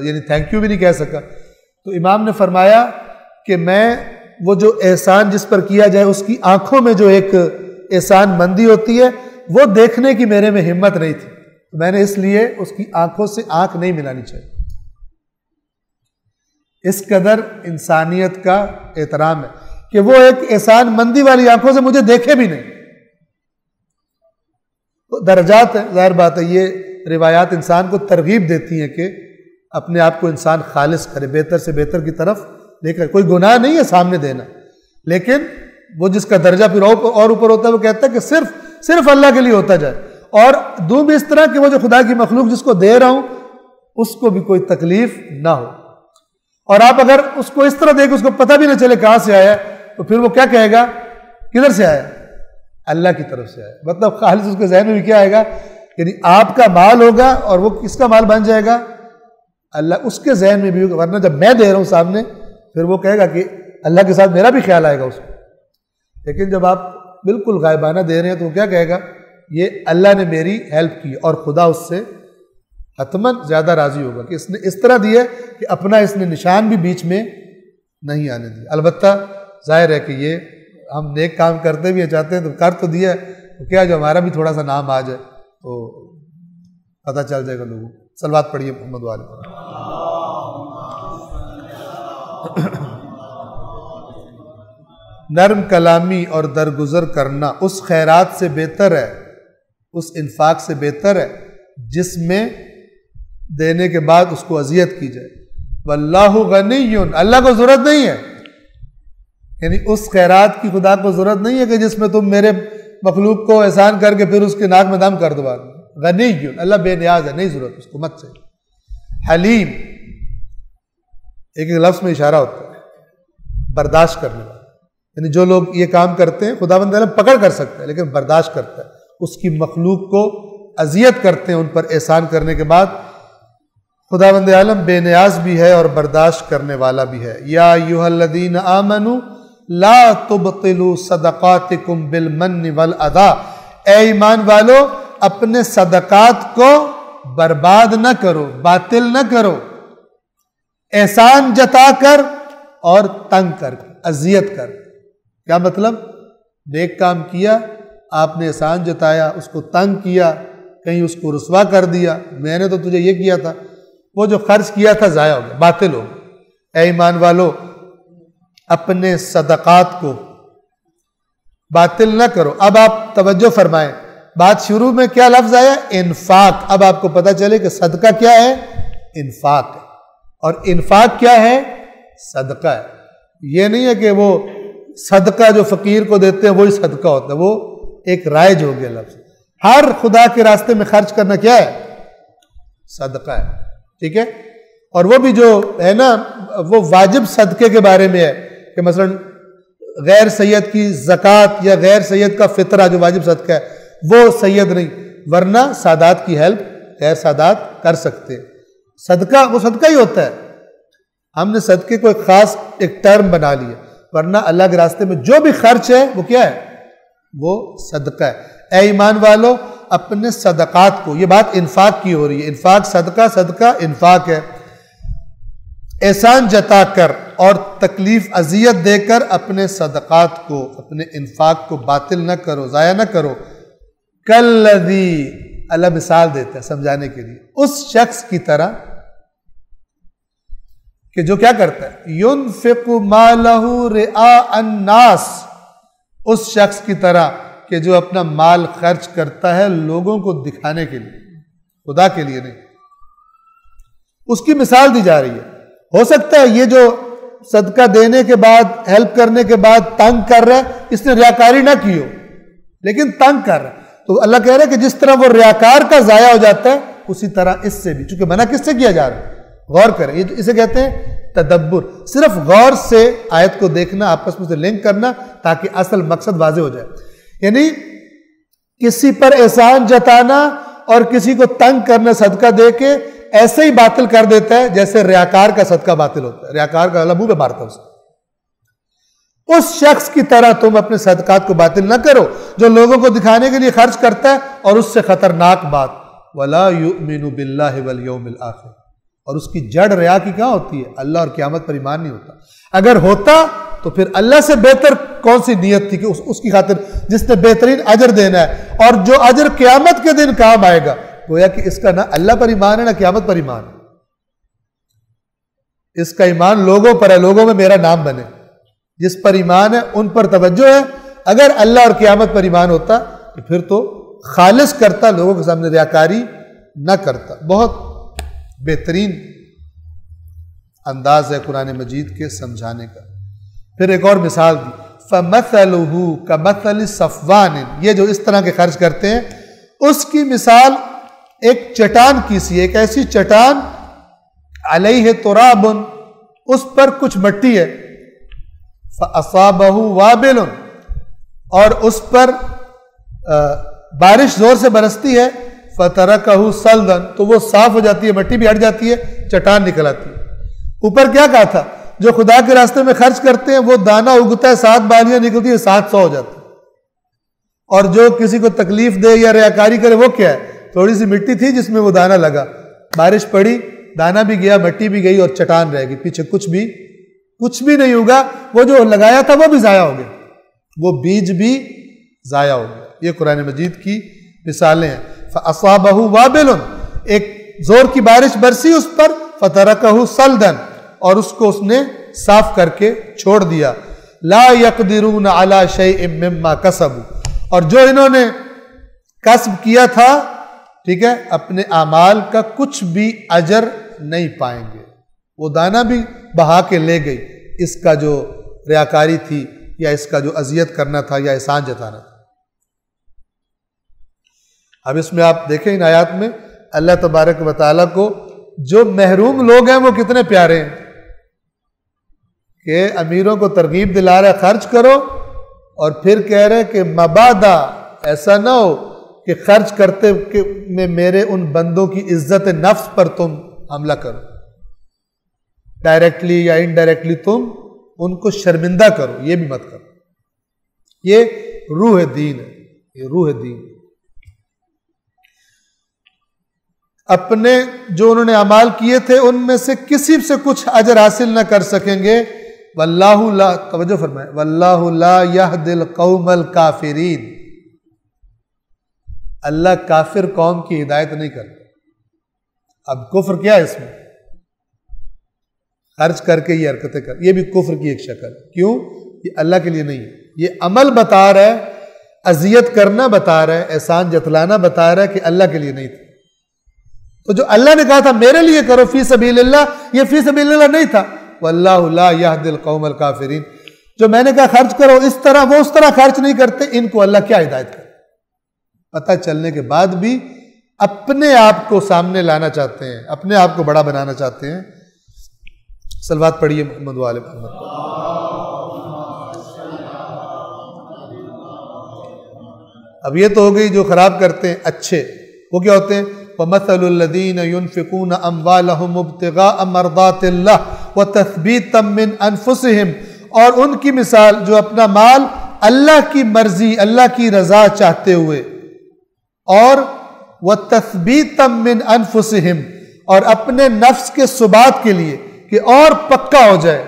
S1: یعنی تھینک یو بھی نہیں کہہ سکا. تو امام نے فرمایا کہ میں وہ جو احسان جس پر کیا جائے اس کی آنکھوں میں جو ایک احسان مندی ہوتی ہے وہ دیکھنے کی میرے میں ہمت نہیں تھی، میں نے اس لیے اس کی آنکھوں سے آنکھ نہیں ملانی چاہیے. اس قدر انسانیت کا احترام ہے کہ وہ ایک احسان مندی والی آنکھوں سے مجھے دیکھے بھی نہیں. درجات ہیں، ظاہر بات ہے یہ روایات انسان کو ترغیب دیتی ہیں کہ اپنے آپ کو انسان خالص کرے، بہتر سے بہتر کی طرف لے کر. کوئی گناہ نہیں ہے سامنے دینا، لیکن وہ جس کا درجہ پھر اور اوپر ہوتا ہے وہ کہتا ہے کہ صرف اللہ کے لیے ہوتا جائے، اور دوں بھی اس طرح کہ وہ جو خدا کی مخلوق جس کو دے رہا ہوں اس کو بھی کوئی تکلیف نہ ہو. اور آپ اگر اس کو اس طرح دے کہ اس کو پتہ بھی نہ چلے کہاں سے آیا تو پھر وہ کیا کہے گا؟ کدھر سے آیا؟ اللہ کی طرف سے آیا. مطلب خالص اس کے ذہن میں بھی کیا آئے گا؟ یعنی آپ کا مال ہوگا اور وہ کس کا مال بن جائے گا؟ اللہ. اس کے ذہن میں بھی ہوگا. ورنہ جب میں دے رہا ہوں سامنے پھر وہ کہے گا کہ اللہ کے ساتھ میرا بھی خیال آئے گا اس کو. لیکن جب آپ بالکل غائبانہ دے رہے ہیں تو وہ کیا کہے گا؟ یہ اللہ نے میری ہیلپ کی، اور خدا اس سے حتماً زیادہ راضی ہوگا کہ اس نے اس طرح دیا کہ اپنا اس نے نشان بھی بیچ میں نہیں آنے دیا. البتہ ظاہر ہے کہ یہ ہم نیک کام کرتے بھی چاہتے ہیں تو کر تو دیا ہے، تو کیا جو ہمارا بھی تھوڑا سا نام آ جائے تو پتہ چل جائے گا لوگوں. صلوات پڑھیے محمد والے. نرم کلامی اور درگزر کرنا اس خیرات سے بہتر ہے، اس انفاق سے بہتر ہے جس میں دینے کے بعد اس کو اذیت کی جائے. واللہ غنی، اللہ کو ضرورت نہیں ہے، یعنی اس خیرات کی خدا کو ضرورت نہیں ہے کہ جس میں تم میرے مخلوق کو احسان کر کے پھر اس کے ناک میں دم کر دو. غنی، اللہ بے نیاز ہے، نہیں ضرورت اس کو، مت سے. حلیم، ایک لفظ میں اشارہ ہوتا ہے برداشت کرنے والا، یعنی جو لوگ یہ کام کرتے ہیں خداوند عالم پکڑ کر سکتا ہے لیکن برداشت کرتا ہے، اس کی مخلوق کو اذیت کرتے ہیں ان پر احسان کرنے کے بعد. خداوند عالم بے نیاز بھی ہے اور برداشت کرنے والا بھی ہے. یا ایھا الذین آمنوا لا تبطلوا صدقاتکم بالمن والاذی، اے ایمان والو اپنے صدقات کو برباد نہ کرو، باطل نہ کرو، احسان جتا کر اور تنگ کر کے، اذیت کر. کیا مطلب؟ نیک کام کیا، آپ نے احسان جتایا، اس کو تنگ کیا، کہیں اس کو رسوا کر دیا، میں نے تو تجھے یہ کیا تھا، وہ جو خرچ کیا تھا ضائع ہو گیا، باطل ہو گیا. اے ایمان والو اپنے صدقات کو باطل نہ کرو. اب آپ توجہ فرمائیں، بات شروع میں کیا لفظ آیا؟ انفاق. اب آپ کو پتہ چلے کہ صدقہ کیا ہے؟ انفاق ہے. اور انفاق کیا ہے؟ صدقہ ہے. یہ نہیں ہے کہ وہ صدقہ جو فقیر کو دیتے ہیں وہی صدقہ ہوتا ہے، وہ ایک رائج ہو گیا لفظ. ہر خدا کے راستے میں خرچ کرنا کیا ہے؟ صدقہ ہے. ٹھیک ہے. اور وہ بھی جو ہے نا وہ واجب صدقے کے بارے میں ہے کہ مثلا غیر سید کی زکوٰۃ یا غیر سید کا فطرہ جو واجب صدقہ ہے وہ سید نہیں، ورنہ سادات کی ہیلپ غیر سادات کر سکتے. صدقہ وہ صدقہ ہی ہوتا ہے. ہم نے صدقے کو ایک خاص ایک ٹرم بنا لیا، ورنہ اللہ کے راستے میں جو بھی خرچ ہے وہ کیا ہے؟ وہ صدقہ ہے۔ اے ایمان والو اپنے صدقات کو، یہ بات انفاق کی ہو رہی ہے، انفاق صدقہ، صدقہ انفاق ہے، احسان جتا کر اور تکلیف اذیت دے کر اپنے صدقات کو، اپنے انفاق کو باطل نہ کرو، ضائع نہ کرو۔ کالذی، اللہ مثال دیتا ہے سمجھانے کے لیے، اس شخص کی طرح کہ جو کیا کرتا ہے، ينفق مالہ رئاء الناس، اس شخص کی طرح کہ جو اپنا مال خرچ کرتا ہے لوگوں کو دکھانے کے لیے، خدا کے لیے نہیں۔ اس کی مثال دی جا رہی ہے۔ ہو سکتا ہے یہ جو صدقہ دینے کے بعد، ہیلپ کرنے کے بعد تنگ کر رہا ہے، اس نے ریاکاری نہ کی ہو لیکن تنگ کر رہا ہے، تو اللہ کہہ رہا ہے کہ جس طرح وہ ریاکار کا ضائع ہو جاتا ہے اسی طرح اس سے بھی، چونکہ منع کس سے کیا جا رہا ہے، غور کریں، یہ اسے کہتے ہیں تدبر، صرف غور سے آیت کو دیکھنا، آپس میں سے لنک کرنا تاکہ اصل مقصد واضح ہو جائے۔ یعنی کسی پر احسان جتانا اور کسی کو تنگ کرنا صدقہ دے کے ایسے ہی باطل کر دیتا ہے جیسے ریاکار کا صدقہ باطل ہوتا ہے، ریاکار کا اللہ منہ پہ مارتا ہے اسے۔ اس شخص کی طرح تم اپنے صدقات کو باطل نہ کرو جو لوگوں کو دکھانے کے لیے خرچ کرتا ہے، اور اس سے خطرناک بات وَلَا يُؤْمِنُ بِاللَّهِ وَالْيَوْمِ الْآخِرِ، اور اس کی جڑ ریا کی کہاں ہوتی ہے، اللہ اور قیامت پر ایمان نہیں ہوتا۔ اگر ہوتا تو پھر اللہ سے بہتر کون سی نیت تھی کہ اس کی خاطر جس نے بہترین اجر دینا ہے، اور جو اجر قیامت کے دن کام آئے گا، گویا کہ اس کا نہ اللہ پر ایمان ہے نہ قیامت پر ایمان ہے، اس کا ایمان لوگوں پر ہے، لوگوں میں میرا نام بنے، جس پر ایمان ہے ان پر توجہ ہے۔ اگر اللہ اور قیامت پر ایمان ہوتا تو پھر تو خالص کرتا، لوگوں کے سامنے ریاکاری نہ کرتا۔ بہت بہترین انداز ہے قرآن مجید کے سمجھانے کا۔ پھر ایک اور مثال دی، فَمَثَلُهُ كَمَثَلِ صَفْوَانٍ، یہ جو اس طرح کے خرچ کرتے ہیں اس کی مثال ایک چٹان کی سی، ایک ایسی چٹان علیہ تراب، اس پر کچھ مٹی ہے، فَأَصَابَهُ وَابِلٌ، اور اس پر بارش زور سے برستی ہے، فَتَرَكَهُ صَلْدًا، تو وہ صاف ہو جاتی ہے، مٹی بھی ہٹ جاتی ہے، چٹان نکل آتی ہے۔ اوپر کیا کہا تھا، جو خدا کے راستے میں خرچ کرتے ہیں وہ دانہ اگتا ہے، 7 بالیاں نکلتی ہے، 700 ہو جاتا ہے، اور جو کسی کو تکلیف دے یا ریاکاری کرے وہ کیا ہے، تھوڑی سی مٹی تھی جس میں وہ دانہ لگا، بارش پڑی، دانہ بھی گیا، مٹی بھی گئی، اور چٹان رہ گئی، پیچھے کچھ بھی نہیں ہوگا، وہ جو لگایا تھا وہ بھی ضائع ہو گیا، وہ بیج بھی ضائع ہو گیا۔ یہ قرآن مجید کی مثالیں ہیں۔ فَأَصَابَهُ وَابِلٌ، ایک زور کی بارش برسی اس پر، فَتَرَكَهُ صَلْدًا، اور اس کو اس نے صاف کر کے چھوڑ دیا۔ لَا يَقْدِرُونَ عَلَى شَيْءٍ مِّمَّا كَسَبُوا، اور جو انہوں نے کسب کیا تھا، ٹھیک ہے، اپنے اعمال کا کچھ بھی اجر نہیں پائیں گے، وہ دانہ بھی بہا کے لے گئی، اس کا جو ریاکاری تھی یا اس کا جو اذیت کرنا تھا یا احسان جتانا تھا۔ اب اس میں آپ دیکھیں ان آیات میں اللہ تبارک و تعالیٰ کو جو محروم لوگ ہیں وہ کتنے پیارے ہیں کہ امیروں کو ترغیب دلا رہا ہے خرچ کرو، اور پھر کہہ رہے کہ مبادا، ایسا نہ ہو کہ خرچ کرتے میں میرے ان بندوں کی عزت نفس پر تم حملہ کرو، ڈائریکٹلی یا انڈائریکٹلی تم ان کو شرمندہ کرو، یہ بھی مت کرو۔ یہ روح دین ہے، یہ روح دین۔ اپنے جو انہوں نے اعمال کیے تھے ان میں سے کسی سے کچھ اجر حاصل نہ کر سکیں گے۔ واللہ لا، توجہ فرمائے، واللہ لا یہدی القوم الکافرین، اللہ کافر قوم کی ہدایت نہیں کرتا۔ اب کفر کیا ہے اس میں، خرچ کر کے یہ حرکتیں کر، یہ بھی کفر کی ایک شکل ہے۔ کیوں؟ یہ اللہ کے لیے نہیں ہے، یہ عمل بتا رہا ہے، اذیت کرنا بتا رہا ہے، احسان جتلانا بتا رہا ہے کہ اللہ کے لیے نہیں تھا۔ تو جو اللہ نے کہا تھا میرے لیے کرو فی سبیل اللہ، یہ فی سبیل اللہ نہیں تھا۔ واللہ لا یہدی القوم الکافرین، جو میں نے کہا خرچ کرو اس طرح، وہ اس طرح خرچ نہیں کرتے، ان کو اللہ کیا ہدایت کرے۔ پتہ چلنے کے بعد بھی اپنے آپ کو سامنے لانا چاہتے ہیں، اپنے آپ کو بڑا بنانا چاہتے ہیں۔ صلوات پڑھیے محمد و آل محمد۔ اب یہ تو ہو گئی جو خراب کرتے ہیں اچھے، وہ کیا ہوتے ہیں؟ وَمَثَلُ الَّذِينَ يُنْفِقُونَ أَمْوَالَهُمْ ابْتِغَاءَ مَرْضَاتِ اللَّهِ وَتَثْبِيتًا مِّنْ أَنفُسِهِمْ، اور ان کی مثال جو اپنا مال اللہ کی مرضی اللہ کی رضا چاہتے ہوئے، اور وَتَثْبِيتًا مِّنْ أَنفُسِهِمْ، اور اپنے نفس کے ثبات کے لیے کہ اور پکا ہو جائے،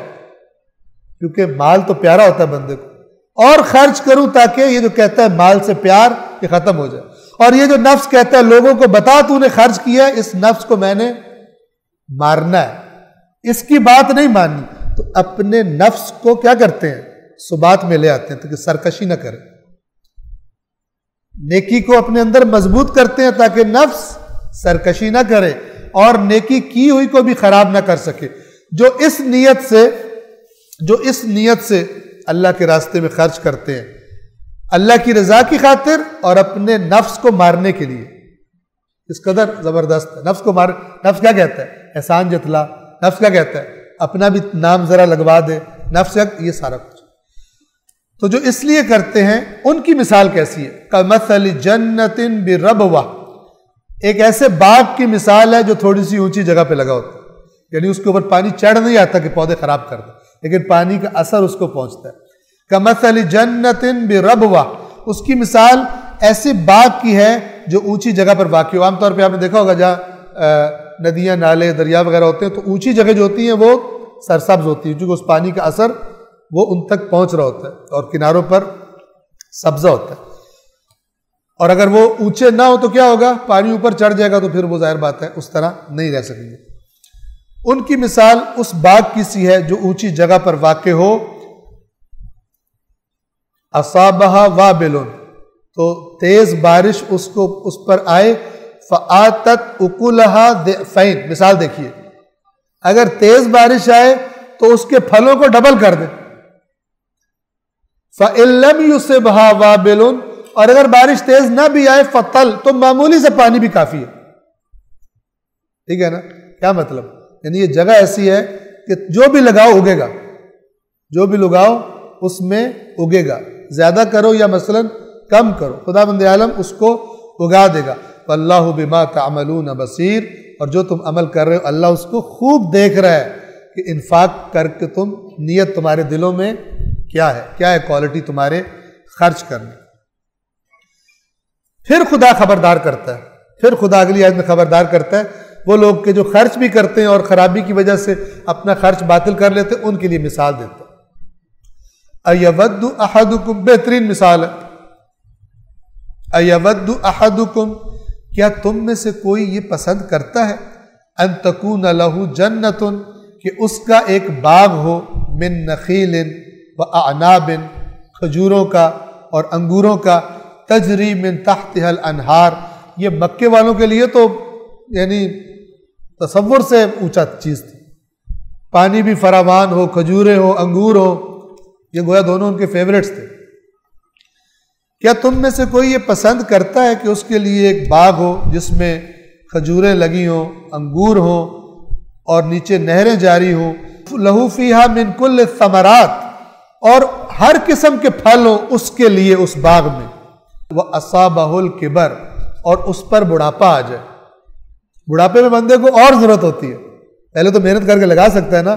S1: کیونکہ مال تو پیارا ہوتا ہے بندے کو، اور خرچ کروں تاکہ یہ جو کہتا ہے مال سے پیار یہ ختم ہو جائے، اور یہ جو نفس کہتا ہے لوگوں کو بتا تو نے خرچ کیا ہے، اس نفس کو میں نے مارنا ہے، اس کی بات نہیں ماننی، تو اپنے نفس کو کیا کرتے ہیں؟ ثبات میں لے آتے ہیں تاکہ سرکشی نہ کرے، نیکی کو اپنے اندر مضبوط کرتے ہیں تاکہ نفس سرکشی نہ کرے اور نیکی کی ہوئی کو بھی خراب نہ کر سکے۔ جو اس نیت سے اللہ کے راستے میں خرچ کرتے ہیں، اللہ کی رضا کی خاطر اور اپنے نفس کو مارنے کے لیے، اس قدر زبردست ہے۔ نفس کیا کہتا ہے؟ احسان جتلا۔ نفس کیا کہتا ہے؟ اپنا بھی نام ذرا لگوا دے۔ نفس یہ سارا کچھ تو جو اس لیے کرتے ہیں، ان کی مثال کیسی ہے؟ کمثل جنت بربوہ، ایک ایسے باغ کی مثال ہے جو تھوڑی سی اونچی جگہ پہ لگا ہوتا ہے، یعنی اس کے اوپر پانی چڑھ نہیں آتا کہ پودے خراب کر دے، لیکن پانی کا اثر اس کو پہنچتا ہے۔ کمثل جنت بربوہ، اس کی مثال ایسے باغ کی ہے جو اونچی جگہ پر واقع ہو۔ عام طور پہ آپ نے دیکھا ہوگا جہاں ندیاں، نالے، دریا وغیرہ ہوتے ہیں تو اونچی جگہ جو ہوتی ہیں وہ سرسبز ہوتی ہیں، کیونکہ اس پانی کا اثر وہ ان تک پہنچ رہا ہوتا ہے اور کناروں پر سبزہ ہوتا ہے۔ اور اگر وہ اونچے نہ ہو تو کیا ہوگا؟ پانی اوپر چڑھ جائے گا تو پھر وہ ظاہر بات ہے اس طرح نہیں رہ سکیں گے۔ ان کی مثال اس باغ کی سی ہے جو اونچی جگہ پر واقع ہو، اصابہا وابل، تو تیز بارش اس پر آئے، فآتت اکلہا ضعفین، مثال دیکھیے، اگر تیز بارش آئے تو اس کے پھلوں کو ڈبل کر دے، فإن لم یصبھا وابل، اور اگر بارش تیز نہ بھی آئے، فطل، تو معمولی سے پانی بھی کافی ہے۔ ٹھیک ہے نا؟ کیا مطلب؟ یعنی یہ جگہ ایسی ہے کہ جو بھی لگاؤ اگے گا، جو بھی لگاؤ اس میں اگے گا، زیادہ کرو یا مثلا کم کرو، خدا بند عالم اس کو اگا دے گا۔ واللہ بما تعملون بصیر، اور جو تم عمل کر رہے ہو اللہ اس کو خوب دیکھ رہا ہے کہ انفاق کر کے نیت تمہارے دلوں میں کیا ہے کوالٹی تمہارے خرچ کرنے۔ پھر خدا خبردار کرتا ہے، پھر خدا اگلی آیت میں خبردار کرتا ہے وہ لوگ کہ جو خرچ بھی کرتے ہیں اور خرابی کی وجہ سے اپنا خرچ باطل کر لیتے ہیں، ان کے لیے مثال دیتا ہے۔ ایود احدکم، بہترین مثال ہے، ایود احدکم، کیا تم میں سے کوئی یہ پسند کرتا ہے، ان تکون لہ جنت، کہ اس کا ایک باغ ہو، من نخیل واعناب، کھجوروں کا اور انگوروں کا، تجری من تحتها الانہار، یہ مکے والوں کے لیے تو یعنی تصور سے اونچا چیز تھی، پانی بھی فراوان ہو، کھجوریں ہو، انگور ہو، یہ گویا دونوں ان کے فیوریٹس تھے۔ کیا تم میں سے کوئی یہ پسند کرتا ہے کہ اس کے لیے ایک باغ ہو جس میں کھجوریں لگی ہوں، انگور ہوں اور نیچے نہریں جاری ہوں، لہو فیہا من کل الثمرات، اور ہر قسم کے پھل ہوں اس کے لیے اس باغ میں، وَأَصَابَهُ الْكِبَرُ، اور اس پر بڑھاپا آ جائے۔ بڑھاپے میں بندے کو اور ضرورت ہوتی ہے، پہلے تو محنت کر کے لگا سکتا ہے نا،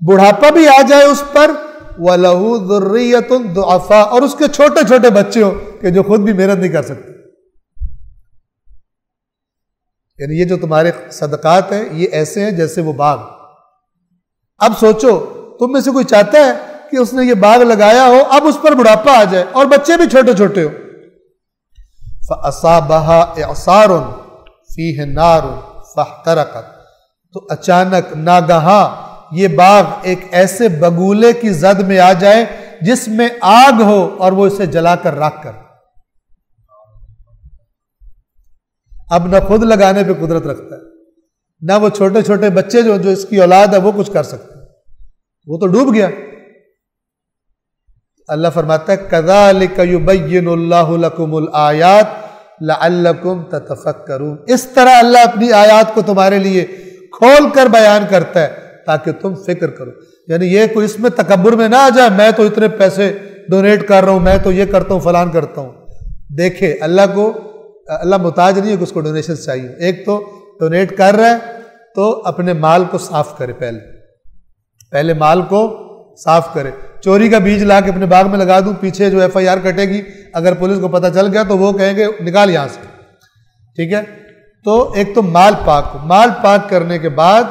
S1: بڑھاپا بھی آ جائے اس پر، وَلَهُ ذُرِّيَّةٌ ضُعَفَاء، اور اس کے چھوٹے چھوٹے بچے ہوں کہ جو خود بھی محنت نہیں کر سکتے۔ یعنی یہ جو تمہارے صدقات ہیں یہ ایسے ہیں جیسے وہ باغ۔ اب سوچو تم میں سے کوئی چاہتا ہے کہ اس نے یہ باغ لگایا ہو، اب اس پر بڑھاپا آ جائے اور بچے بھی چھوٹے چھوٹے ہوں، فَأَصَابَهَا إِعْصَارٌ فِيهِ نَارٌ فَاحْتَرَقَتْ، تو اچانک ناگہاں یہ باغ ایک ایسے بگولے کی زد میں آ جائے جس میں آگ ہو اور وہ اسے جلا کر راکھ کر، اب نہ خود لگانے پہ قدرت رکھتا ہے، نہ وہ چھوٹے چھوٹے بچے جو اس کی اولاد ہے وہ کچھ کر سکتے، وہ تو ڈوب گیا۔ اللہ فرماتا ہے کذالک یبین اللہ لکم الآیات لعلکم تتفکرون، اس طرح اللہ اپنی آیات کو تمہارے لیے کھول کر بیان کرتا ہے تاکہ تم فکر کرو۔ یعنی یہ کوئی اس میں تکبر میں نہ آ جائے، میں تو اتنے پیسے ڈونیٹ کر رہا ہوں، میں تو یہ کرتا ہوں، فلان کرتا ہوں۔ دیکھے اللہ محتاج نہیں ہے کہ اس کو ڈونیشن چاہیے، ایک تو ڈونیٹ کر رہا ہے تو اپنے مال کو صاف کرے، پہلے مال کو صاف کرے، چوری کا بیج لا کے اپنے باغ میں لگا دوں, پیچھے جو FIR کٹے گی, اگر پولیس کو پتہ چل گیا تو وہ کہیں گے نکال یہاں سے. ٹھیک ہے, تو ایک تو مال پاک ہو. مال پاک کرنے کے بعد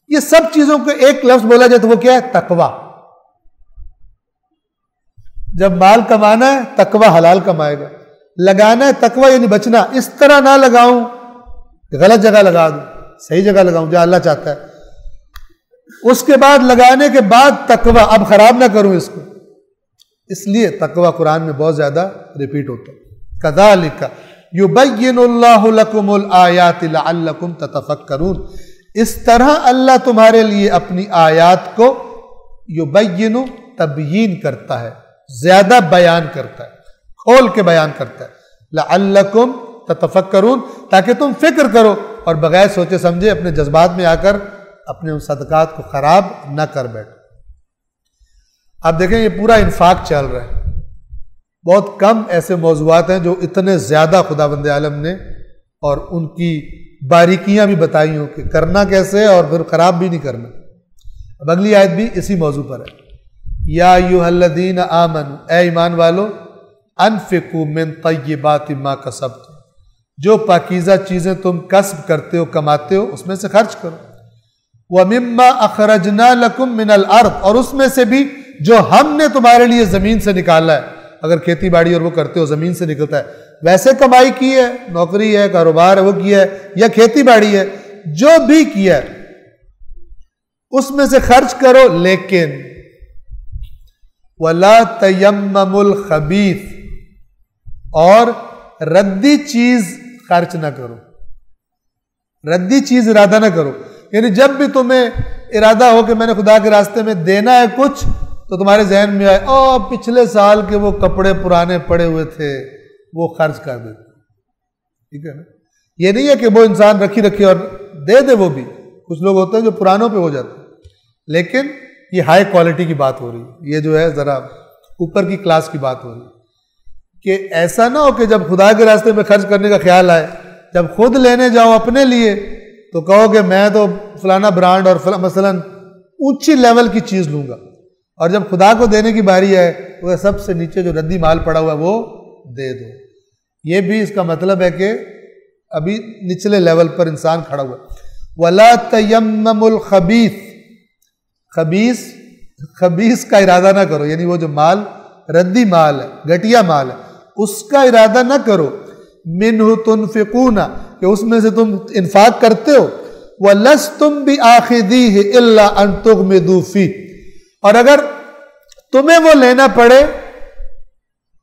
S1: یہ سب چیزوں کو ایک لفظ بولا جائے تو وہ کیا ہے؟ تقویٰ. جب مال کمانا ہے تقویٰ حلال کمائے گا, لگانا ہے تقویٰ یعنی بچنا, اس طرح نہ لگاؤں غلط جگہ لگا دوں, صحیح جگہ لگاؤں جہاں اللہ چاہتا ہے. اس کے بعد لگانے کے بعد تقویٰ, اب خراب نہ کروں اس کو, اس لیے تقویٰ قرآن میں بہت زیادہ ریپیٹ ہوتا ہے. کذالک یبین اللہ لکم الآیات لعلکم تتفکرون, اس طرح اللہ تمہارے لیے اپنی آیات کو یبین تبیین کرتا ہے, زیادہ بیان کرتا ہے, کھول کے بیان کرتا ہے. لعلکم تتفکرون, تاکہ تم فکر کرو اور بغیر سوچے سمجھے اپنے جذبات میں آ کر اپنے ان صدقات کو خراب نہ کر بیٹھو. آپ دیکھیں یہ پورا انفاق چل رہا ہے, بہت کم ایسے موضوعات ہیں جو اتنے زیادہ خداوند عالم نے اور ان کی باریکیاں بھی بتائی ہوں کہ کرنا کیسے اور پھر خراب بھی نہیں کرنا. اب اگلی آیت بھی اسی موضوع پر ہے. یا ایھا الذین آمنوا, اے ایمان والو, انفقوا من طیبات ما کسبتم, جو پاکیزہ چیزیں تم کسب کرتے ہو کماتے ہو اس میں سے خرچ کرو. وَمِمَّا أَخْرَجْنَا لَكُم مِّنَ الْأَرْضِ, اور اس میں سے بھی جو ہم نے تمہارے لیے زمین سے نکالا ہے. اگر کھیتی باڑی اور وہ کرتے ہو زمین سے نکلتا ہے, ویسے کمائی کی ہے, نوکری ہے, کاروبار ہے, وہ کیا ہے, یا کھیتی باڑی ہے, جو بھی کیا ہے اس میں سے خرچ کرو. لیکن وَلَا تَيَمَّمُوا الْخَبِيثَ, اور ردی چیز خرچ نہ کرو, ردی چیز ارادہ نہ کرو. یعنی جب بھی تمہیں ارادہ ہو کہ میں نے خدا کے راستے میں دینا ہے کچھ, تو تمہارے ذہن میں آئے پچھلے سال کے وہ کپڑے پرانے پڑے ہوئے تھے وہ خرچ کر دیتے. ٹھیک ہے نا, یہ نہیں ہے کہ وہ انسان رکھے اور دے دے. وہ بھی کچھ لوگ ہوتے ہیں جو پرانوں پہ ہو جاتے ہیں, لیکن یہ ہائی کوالٹی کی بات ہو رہی ہے, یہ جو ہے ذرا اوپر کی کلاس کی بات ہو رہی ہے. کہ ایسا نہ ہو کہ جب خدا کے راستے میں خرچ کرنے کا خیال آئے, جب خود لینے جاؤ اپنے لیے تو کہو کہ میں تو فلانا برانڈ اور مثلا اونچی لیول کی چیز لوں گا, اور جب خدا کو دینے کی باری آئے تو سب سے نیچے جو ردی مال پڑا ہوا ہے وہ دے دو. یہ بھی اس کا مطلب ہے کہ ابھی نچلے لیول پر انسان کھڑا ہوا. وَلَا تَيَمَّمُوا الْخَبِيثَ, خبیث کا ارادہ نہ کرو, یعنی وہ جو مال ردی مال ہے, گھٹیا مال ہے, اس کا ارادہ نہ کرو. مِنْهُ تُنْفِقُونَ, کہ اس میں سے تم انفاق کرتے ہو. وَلَسْتُمْ بِآخِذِيهِ إِلَّا أَن تُغْمِضُوا فِيهِ, اور اگر تمہیں وہ لینا پڑے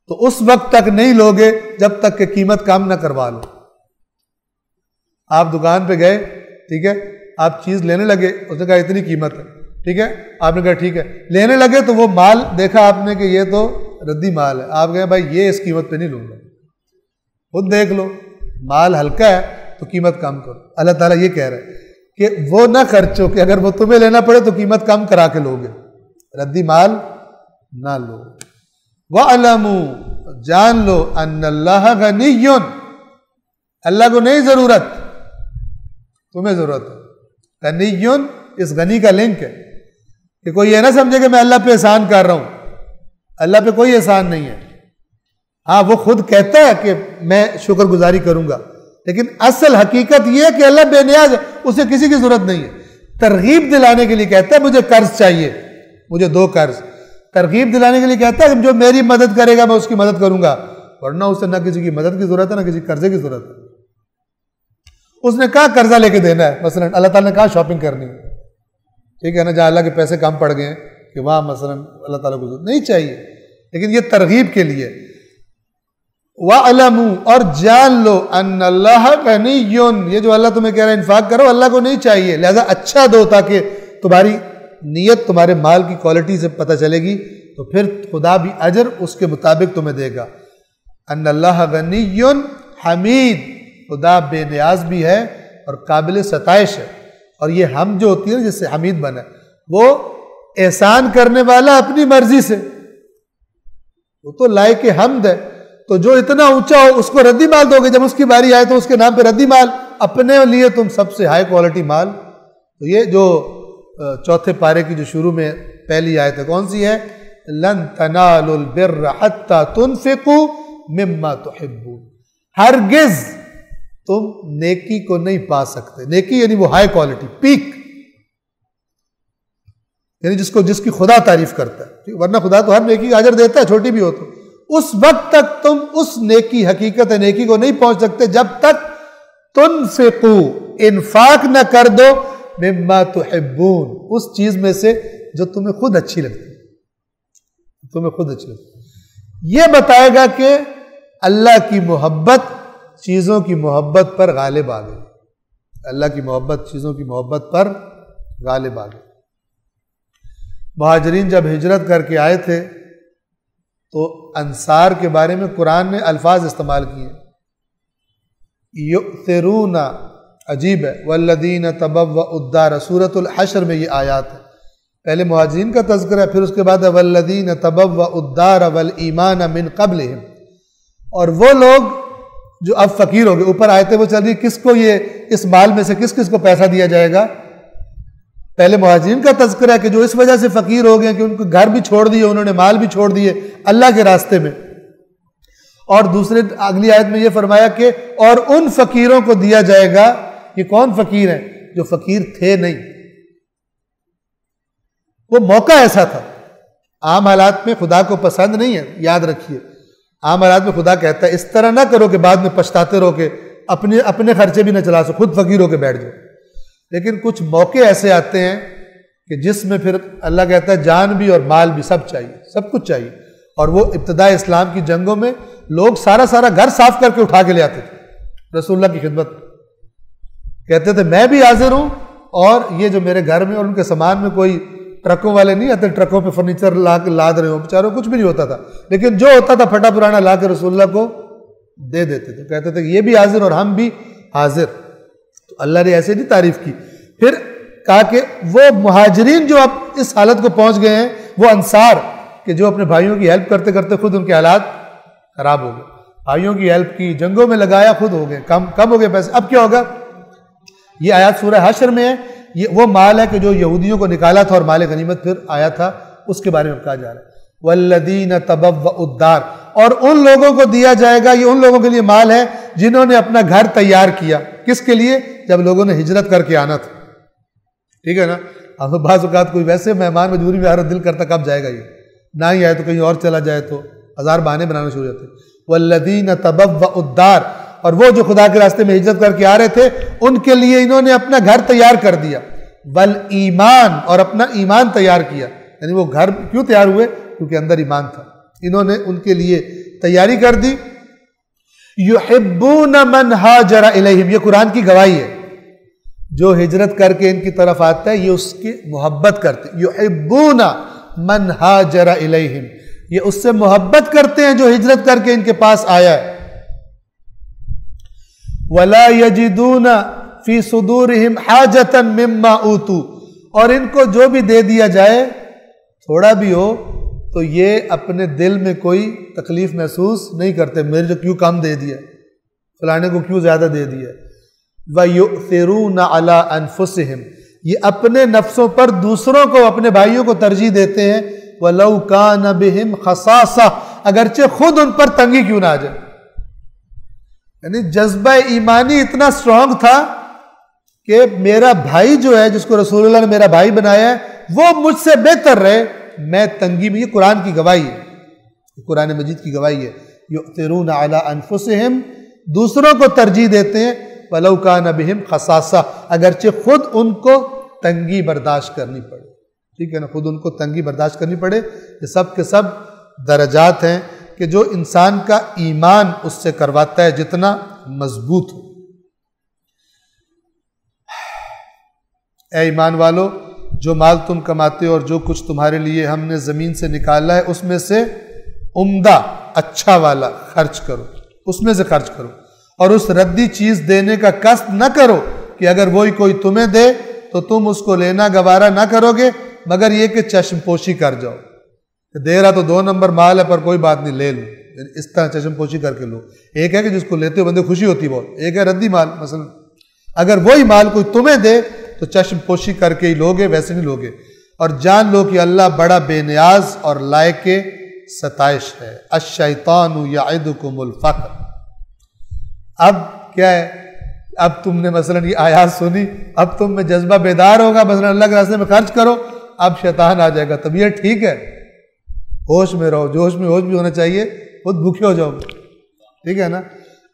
S1: تو اس وقت تک نہیں لوگے جب تک کہ قیمت کم نہ کروا لو. آپ دکان پہ گئے, ٹھیک ہے, آپ چیز لینے لگے, اس نے کہا اتنی قیمت ہے, ٹھیک ہے, آپ نے کہا ٹھیک ہے, لینے لگے تو وہ مال دیکھا آپ نے کہ یہ تو ردی مال ہے, آپ کہیں بھائی یہ اس قیمت پہ نہیں لوں گا. خود دیکھ لو, مال ہلکا ہے تو قیمت کم کرو. اللہ تعالیٰ یہ کہہ رہا ہے کہ وہ نہ خرچو کہ اگر وہ تمہیں لینا پڑے تو قیمت کم کرا کے لوگے, ردی مال نہ لو. وَعْلَمُوا, جان لو, أَنَّ اللَّهَ غَنِيٌّ, اللہ کو نہیں ضرورت, تمہیں ضرورت ہے. غنیٌّ اس غنی کا لنک ہے کہ کوئی یہ نہ سمجھے کہ میں اللہ پہ احسان کر رہا ہوں, اللہ پہ کوئی احسان نہیں ہے. ہاں وہ خود کہتا ہے کہ میں شکر گزاری کروں گا, لیکن اصل حقیقت یہ ہے کہ اللہ بے نیاز ہے, اسے کسی کی ضرورت نہیں ہے. ترغیب دلانے کے لیے کہتا ہے مجھے قرض چاہیے, مجھے دو قرض. ترغیب دلانے کے لیے کہتا ہے کہ جو میری مدد کرے گا میں اس کی مدد کروں گا, ورنہ اسے نہ کسی کی مدد کی ضرورت ہے نہ کسی قرضے کی ضرورت ہے. اس نے کہا قرضہ لے کے دینا ہے, مثلا اللہ تعالیٰ نے کہا شاپنگ کرنی ہے, ٹھیک ہے نا, جہاں اللہ کے پیسے کم پڑ گئے ہیں کہ وہاں مثلا اللہ تعالیٰ کو ضرورت نہیں چاہیے, لیکن یہ ترغیب کے لیے. وَعْلَمُوا, اور جان لو, أَنَّ اللَّهَ غَنِيٌّ, یہ جو اللہ تمہیں کہہ رہا ہے انفاق کرو, اللہ کو نہیں چاہیے, لہذا اچھا دو تاکہ تمہاری نیت تمہارے مال کی کوالٹی سے پتہ چلے گی, تو پھر خدا بھی اجر اس کے مطابق تمہیں دے گا. أَنَّ اللَّهَ غَنِيٌّ حَمِيدٌ, خدا بے نیاز بھی ہے اور قابل ستائش ہے. اور یہ ہم جو ہوتی ہے جس سے حمید بنا, وہ احسان کرنے والا اپنی مرضی سے, وہ تو لائق حمد ہے. تو جو اتنا اونچا ہو اس کو ردی مال دو گے, جب اس کی باری آئے تو اس کے نام پہ ردی مال, اپنے لیے تم سب سے ہائی کوالٹی مال. تو یہ جو چوتھے پارے کی جو شروع میں پہلی آیت ہے، کون سی ہے؟ لن تنالوا البر حتی تنفقوا مما تحبون، ہرگز تم نیکی کو نہیں پا سکتے، نیکی یعنی وہ ہائی کوالٹی، پیک، یعنی جس کی خدا تعریف کرتا ہے، ورنہ خدا تو ہر نیکی کا اجر دیتا ہے، چھوٹی بھی ہو تو، اس وقت تک تم اس نیکی، حقیقت نیکی کو نہیں پہنچ سکتے جب تک تنفقوا، انفاق نہ کر دو، مما تحبون، اس چیز میں سے جو تمہیں خود اچھی لگتی ہے، تمہیں خود اچھی لگتی ہے۔ یہ بتائے گا کہ اللہ کی محبت چیزوں کی محبت پر غالب آ گئی، اللہ کی محبت چیزوں کی محبت پر غالب آ گئی۔ مہاجرین جب ہجرت کر کے آئے تھے تو انصار کے بارے میں قرآن نے الفاظ استعمال کیے، یؤثرون، عجیب ہے، والذین تبوؤا الدار، سورۃ الحشر میں یہ آیات ہے، پہلے مہاجرین کا تذکرہ ہے، پھر اس کے بعد والذین تبوؤا الدار والایمان من قبلہم، اور وہ لوگ جو اب فقیر ہو گئے، اوپر آیتیں وہ چل رہی، کس کو یہ اس مال میں سے کس کو پیسہ دیا جائے گا؟ پہلے مہاجرین کا تذکرہ ہے کہ جو اس وجہ سے فقیر ہو گئے کہ ان کو گھر بھی چھوڑ دیے، انہوں نے مال بھی چھوڑ دیے اللہ کے راستے میں، اور دوسرے اگلی آیت میں یہ فرمایا کہ اور ان فقیروں کو دیا جائے گا، یہ کون فقیر ہیں؟ جو فقیر تھے نہیں، وہ موقع ایسا تھا، عام حالات میں خدا کو پسند نہیں ہے، یاد رکھیے، عام حالات میں خدا کہتا ہے اس طرح نہ کرو کہ بعد میں پچھتاتے رہو کہ اپنے خرچے بھی نہ چلا سکو، خود فقیر ہو کے بیٹھ جاؤ، لیکن کچھ موقع ایسے آتے ہیں کہ جس میں پھر اللہ کہتا ہے جان بھی اور مال بھی سب چاہیے، سب کچھ چاہیے، اور وہ ابتداء اسلام کی جنگوں میں لوگ سارا گھر صاف کر کے اٹھا کے لے آتے تھے رسول اللہ کی خدمت، کہتے تھے میں بھی حاضر ہوں، اور یہ جو میرے گھر میں اور ان کے سامان میں کوئی ٹرکوں والے نہیں آتے، ٹرکوں پہ فرنیچر لاد رہے ہوں، بیچاروں کچھ بھی نہیں ہوتا تھا، لیکن جو ہوتا تھا پھٹا پرانا لا کے رسول اللہ کو دے دیتے تھے، کہتے تھے یہ بھی حاضر اور ہم بھی حاضر، تو اللہ نے ایسے نہیں تعریف کی۔ پھر کہا کہ وہ مہاجرین جو اب اس حالت کو پہنچ گئے ہیں، وہ انصار کہ جو اپنے بھائیوں کی ہیلپ کرتے کرتے خود ان کے حالات خراب ہو گئے، بھائیوں کی ہیلپ کی، جنگوں میں لگایا، خود ہو گئے کم ہو گئے پیسے، اب کیا ہوگا؟ یہ آیات سورہ حشر میں ہے، یہ وہ مال ہے کہ جو یہودیوں کو نکالا تھا اور مال غنیمت پھر آیا تھا، اس کے بارے میں کہا جا رہا ہے والذین تبوؤا الدار، اور ان لوگوں کو دیا جائے گا، یہ ان لوگوں کے لیے مال ہے جنہوں نے اپنا گھر تیار کیا، کس کے لیے؟ جب لوگوں نے ہجرت کر کے آنا تھا، ٹھیک ہے نا، اب بعض اوقات کوئی ویسے مہمان مجبوری میں آ رہا، دل کرتا کب جائے گا، یہ نہ ہی آئے تو کہیں اور چلا جائے، تو ہزار بہانے بنانا شروع ہوتے۔ والذین تبوؤا الدار، اور وہ جو خدا کے راستے میں ہجرت کر کے آ رہے تھے ان کے لیے انہوں نے اپنا گھر تیار کر دیا، والایمان، اور اپنا ایمان تیار کیا، یعنی وہ گھر کیوں تیار ہوئے؟ کیونکہ اندر ایمان تھا، انہوں نے ان کے لیے تیاری کر دی۔ یحبون من ہاجر الیہم، یہ قرآن کی گواہی ہے، جو ہجرت کر کے ان کی طرف آتا ہے یہ اس کی محبت کرتے، یحبون من ہاجر الیہم، یہ اس سے محبت کرتے ہیں جو ہجرت کر کے ان کے پاس آیا ہے۔ ولا یجدون فی صدورہم حاجتا مما اوتوا، اور ان کو جو بھی دے دیا جائے تھوڑا بھی ہو تو یہ اپنے دل میں کوئی تکلیف محسوس نہیں کرتے، میرے جو کیوں کم دے دیا، فلانے کو کیوں زیادہ دے دیا۔ وَيُؤْثِرُونَ عَلَىٰ أَنفُسِهِمْ، یہ اپنے نفسوں پر دوسروں کو، اپنے بھائیوں کو ترجیح دیتے ہیں، وَلَوْ كَانَ بِهِمْ خَصَاصَةٌ، اگرچہ خود ان پر تنگی کیوں نہ آ جائے، یعنی جذبہ ایمانی اتنا اسٹرانگ تھا کہ میرا بھائی جو ہے جس کو رسول اللہ نے میرا بھائی بنایا ہے وہ مجھ سے بہتر رہے، میں تنگی میں، یہ قرآن کی گواہی ہے، قرآن مجید کی گواہی ہے۔ یؤثرون علی انفسہم، دوسروں کو ترجیح دیتے ہیں، وَلَوْ كَانَ بِهِمْ خَصَاصَةٌ، اگرچہ خود ان کو تنگی برداشت کرنی پڑے، ٹھیک ہے نا، خود ان کو تنگی برداشت کرنی پڑے۔ یہ سب کے سب درجات ہیں کہ جو انسان کا ایمان اس سے کرواتا ہے جتنا مضبوط ہو۔ اے ایمان والو، جو مال تم کماتے ہو اور جو کچھ تمہارے لیے ہم نے زمین سے نکالا ہے اس میں سے عمدہ اچھا والا خرچ کرو، اس میں سے خرچ کرو، اور اس ردی چیز دینے کا قصد نہ کرو کہ اگر وہی کوئی تمہیں دے تو تم اس کو لینا گوارا نہ کرو گے مگر یہ کہ چشم پوشی کر جاؤ، دے رہا تو 2 نمبر مال ہے پر کوئی بات نہیں، لے لو، اس طرح چشم پوشی کر کے لو۔ ایک ہے کہ جس کو لیتے ہو بندے خوشی ہوتی بہت، ایک ہے ردی مال، مثلا اگر وہی مال کوئی تمہیں دے تو چشم پوشی کر کے ہی لوگے، ویسے نہیں لوگے۔ اور جان لو کہ اللہ بڑا بے نیاز اور لائق ستائش ہے۔ الشیطان یعدکم الفقر۔ اب کیا ہے، اب تم نے مثلا یہ آیات سنی، اب تم میں جذبہ بیدار ہوگا، مثلا اللہ کے راستے میں خرچ کرو، اب شیطان آ جائے گا، طبیعت ٹھیک ہے، ہوش میں رہو، جوش میں ہوش بھی ہونا چاہیے، خود بھوکے ہو جاؤ گے، ٹھیک ہے نا۔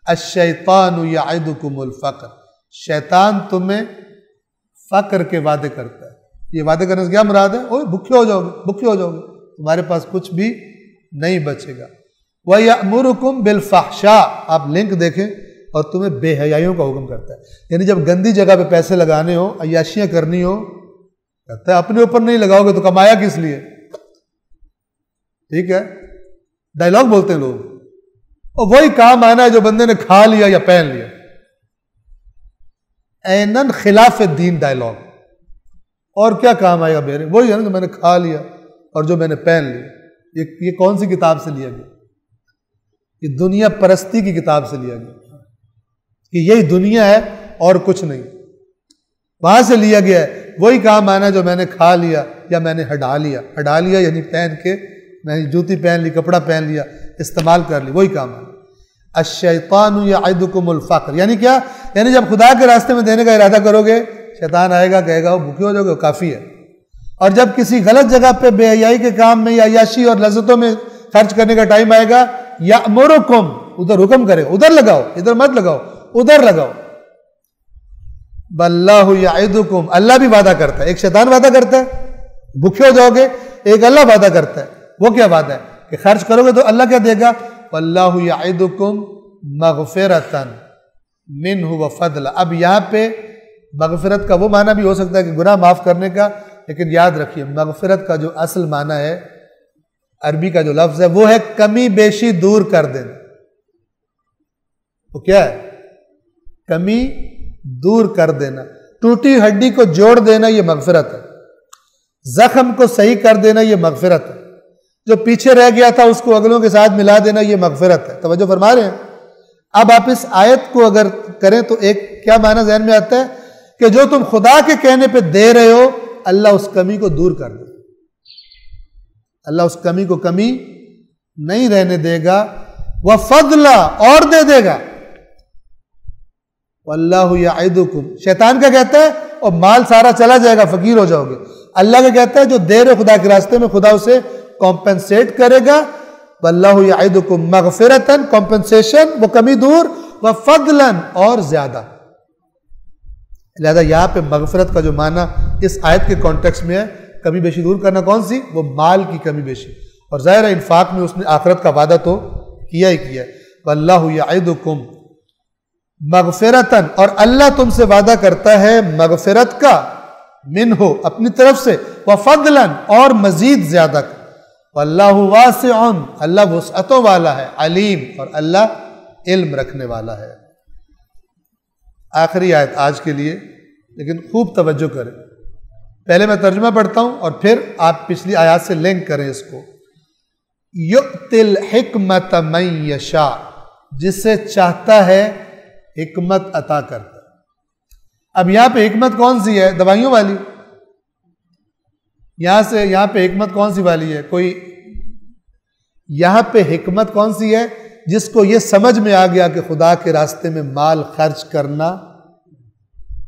S1: الشیطان یعدکم الفقر، شیطان تمہیں فقر کے وعدے کرتا ہے۔ یہ وعدے کرنے سے کیا مراد ہے؟ اوہ بھوکے ہو جاؤ گے، بھوکے ہو جاؤ گے، تمہارے پاس کچھ بھی نہیں بچے گا۔ وَيَأْمُرُكُمْ بِالْفَحْشَاءِ، آپ لنک دیکھیں، اور تمہیں بے حیائیوں کا حکم کرتا ہے۔ یعنی جب گندی جگہ پہ پیسے لگانے ہو، عیاشیاں کرنی ہو، کہتا ہے اپنے اوپر نہیں لگاؤ گے تو کمایا کس لیے؟ ٹھیک ہے، ڈائلاگ بولتے ہیں لوگ، اور وہی کام آنا ہے جو بندے نے کھا لیا یا پہن لیا، اینن خلاف دین ڈائلاگ۔ اور کیا کام آئے گا میرے؟ وہی ہے نا جو میں نے کھا لیا اور جو میں نے پہن لیا۔ یہ کون سی کتاب سے لیا گیا؟ یہ دنیا پرستی کی کتاب سے لیا گیا کہ یہی دنیا ہے اور کچھ نہیں، وہاں سے لیا گیا ہے۔ وہی کام آنا جو میں نے کھا لیا یا میں نے ہڈا لیا یعنی پہن کے، میں نے جوتی پہن لی، کپڑا پہن لیا، استعمال کر لی، وہی کام آنا۔ الشیطان یعدکم الفقر، یعنی کیا؟ یعنی جب خدا کے راستے میں دینے کا ارادہ کرو گے، شیطان آئے گا، کہے گا وہ بھوکے ہو جاؤ گے، کافی ہے۔ اور جب کسی غلط جگہ پہ بے حیائی کے کام میں یا عیاشی اور لذتوں میں خرچ کرنے کا ٹائم آئے گا، یأمرکم، ادھر حکم کرے گا، ادھر لگاؤ، ادھر مت لگاؤ، ادھر لگاؤ۔ واللہ یعدکم، اللہ بھی وعدہ کرتا ہے، ایک شیطان وعدہ کرتا ہے بھوکے ہو جاؤ گے، ایک اللہ وعدہ کرتا ہے۔ وہ کیا وعدہ ہے کہ خرچ کرو گے تو اللہ کیا دے گا؟ واللہ یعدکم مغفرۃ منہ وفضل۔ اب یہاں پہ مغفرت کا وہ معنی بھی ہو سکتا ہے کہ گناہ معاف کرنے کا، لیکن یاد رکھیے مغفرت کا جو اصل معنی ہے، عربی کا جو لفظ ہے، وہ ہے کمی بیشی دور کر دینا۔ وہ کیا ہے؟ کمی دور کر دینا، ٹوٹی ہڈی کو جوڑ دینا، یہ مغفرت ہے۔ زخم کو صحیح کر دینا، یہ مغفرت ہے۔ جو پیچھے رہ گیا تھا اس کو اگلوں کے ساتھ ملا دینا، یہ مغفرت ہے۔ توجہ فرما رہے ہیں؟ اب آپ اس آیت کو اگر کریں تو ایک کیا معنی ذہن میں آتا ہے کہ جو تم خدا کے کہنے پہ دے رہے ہو، اللہ اس کمی کو دور کر دے، اللہ اس کمی کو کمی نہیں رہنے دے گا، وَفَضْلًا، اور دے دے گا۔ وَاللَّهُ يَعِدُكُمْ، شیطان کیا کہتا ہے؟ اور مال سارا چلا جائے گا، فقیر ہو جاؤ گے۔ اللہ کا کہتا ہے جو دے رہے خدا کے راستے میں، خدا اسے کمپنسیٹ کرے گا۔ وَاللَّهُ يَعِدُكُمْ مَغْفِرَةً، کمپنسیشن، وہ کمی دور، وَفَضْلًا، اور زیادہ۔ لہذا یہاں پہ مغفرت کا جو معنی اس آیت کے کانٹیکس میں ہے، کمی بیشی دور کرنا، کون سی؟ وہ مال کی کمی بیشی، اور ظاہر ہے انفاق میں اس نے آخرت کا وعدہ تو کیا ہی کیا ہے۔ وَاللَّهُ يَعِدُكُمْ مغفرتاً، اور اللہ تم سے وعدہ کرتا ہے مغفرت کا، منہ، اپنی طرف سے، وفضلاً، اور مزید زیادہ کا۔ واللہ واسع، اللہ وسعتوں والا ہے، علیم، اور اللہ علم رکھنے والا ہے۔ آخری آیت آج کے لیے، لیکن خوب توجہ کریں، پہلے میں ترجمہ پڑھتا ہوں اور پھر آپ پچھلی آیات سے لنک کریں اس کو۔ یؤتی الحکمت من یشاء، جسے چاہتا ہے حکمت عطا کرتا ہے۔ اب یہاں پہ حکمت کون سی ہے؟ دوائیوں والی؟ یہاں پہ حکمت کون سی والی ہے؟ کوئی یہاں پہ حکمت کون سی ہے؟ جس کو یہ سمجھ میں آ گیا کہ خدا کے راستے میں مال خرچ کرنا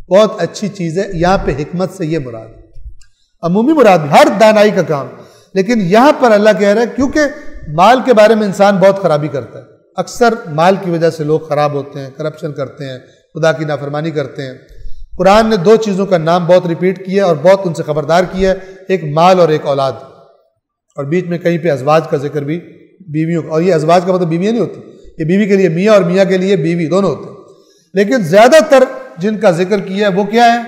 S1: بہت اچھی چیز ہے، یہاں پہ حکمت سے یہ مراد ہے، عمومی مراد ہر دانائی کا کام، لیکن یہاں پر اللہ کہہ رہا ہے کیونکہ مال کے بارے میں انسان بہت خرابی کرتا ہے، اکثر مال کی وجہ سے لوگ خراب ہوتے ہیں، کرپشن کرتے ہیں، خدا کی نافرمانی کرتے ہیں۔ قرآن نے دو چیزوں کا نام بہت ریپیٹ کیا اور بہت ان سے خبردار کیا ہے، ایک مال اور ایک اولاد، اور بیچ میں کہیں پہ ازواج کا ذکر بھی، بیویوں کا، اور یہ ازواج کا مطلب بیویاں نہیں ہوتی، یہ بیوی کے لیے میاں اور میاں کے لیے بیوی، دونوں ہوتے ہیں، لیکن زیادہ تر جن کا ذکر کیا ہے وہ کیا ہے؟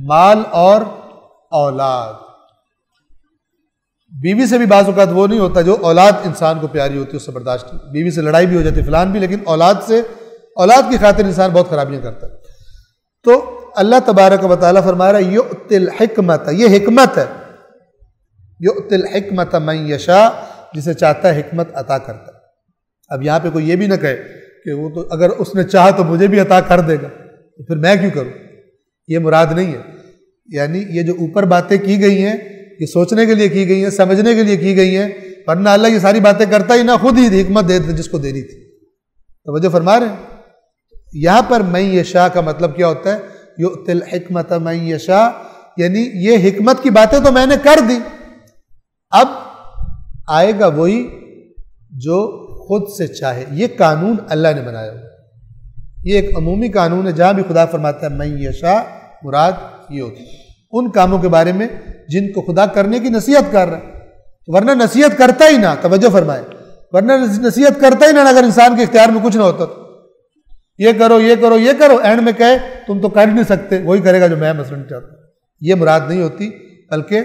S1: مال اور اولاد۔ بیوی سے بھی بعض اوقات وہ نہیں ہوتا جو اولاد انسان کو پیاری ہوتی ہے، اس سے برداشت کی، بیوی سے لڑائی بھی ہو جاتی فلان بھی، لیکن اولاد کی خاطر انسان بہت خرابیاں کرتا ہے۔ تو اللہ تبارک و تعالیٰ فرما رہا ہے یؤتی الحکمت، یہ حکمت ہے، یؤتی الحکمت من یشاء، جسے چاہتا ہے حکمت عطا کرتا ہے۔ اب یہاں پہ کوئی یہ بھی نہ کہے کہ وہ تو اگر اس نے چاہا تو مجھے بھی عطا کر دے گا، تو پھر میں کیوں کروں؟ یہ مراد نہیں ہے، یعنی یہ جو اوپر باتیں کی گئی ہیں یہ سوچنے کے لیے کی گئی ہیں، سمجھنے کے لیے کی گئی ہیں، ورنہ اللہ یہ ساری باتیں کرتا ہی نہ، خود ہی حکمت دے دیتا جس کو دینی تھی۔ توجہ فرما رہے ہیں؟ یہاں پر من یشاء کا مطلب کیا ہوتا ہے؟ یؤتی الحکمت من یشاء، یعنی یہ حکمت کی باتیں تو میں نے کر دی، اب آئے گا وہی جو خود سے چاہے۔ یہ قانون اللہ نے بنایا ہوا، یہ ایک عمومی قانون ہے، جہاں بھی خدا فرماتا ہے من یشاء، مراد یہ ہوتی ہے ان کاموں کے بارے میں جن کو خدا کرنے کی نصیحت کر رہا ہے، ورنہ نصیحت کرتا ہی نہ، توجہ فرمائے، ورنہ نصیحت کرتا ہی نہ اگر انسان کے اختیار میں کچھ نہ ہوتا تو یہ کرو یہ کرو یہ کرو، اینڈ میں کہے تم تو کر نہیں سکتے، وہی کرے گا جو میں مثلاً چاہتا ہوں۔ یہ مراد نہیں ہوتی، بلکہ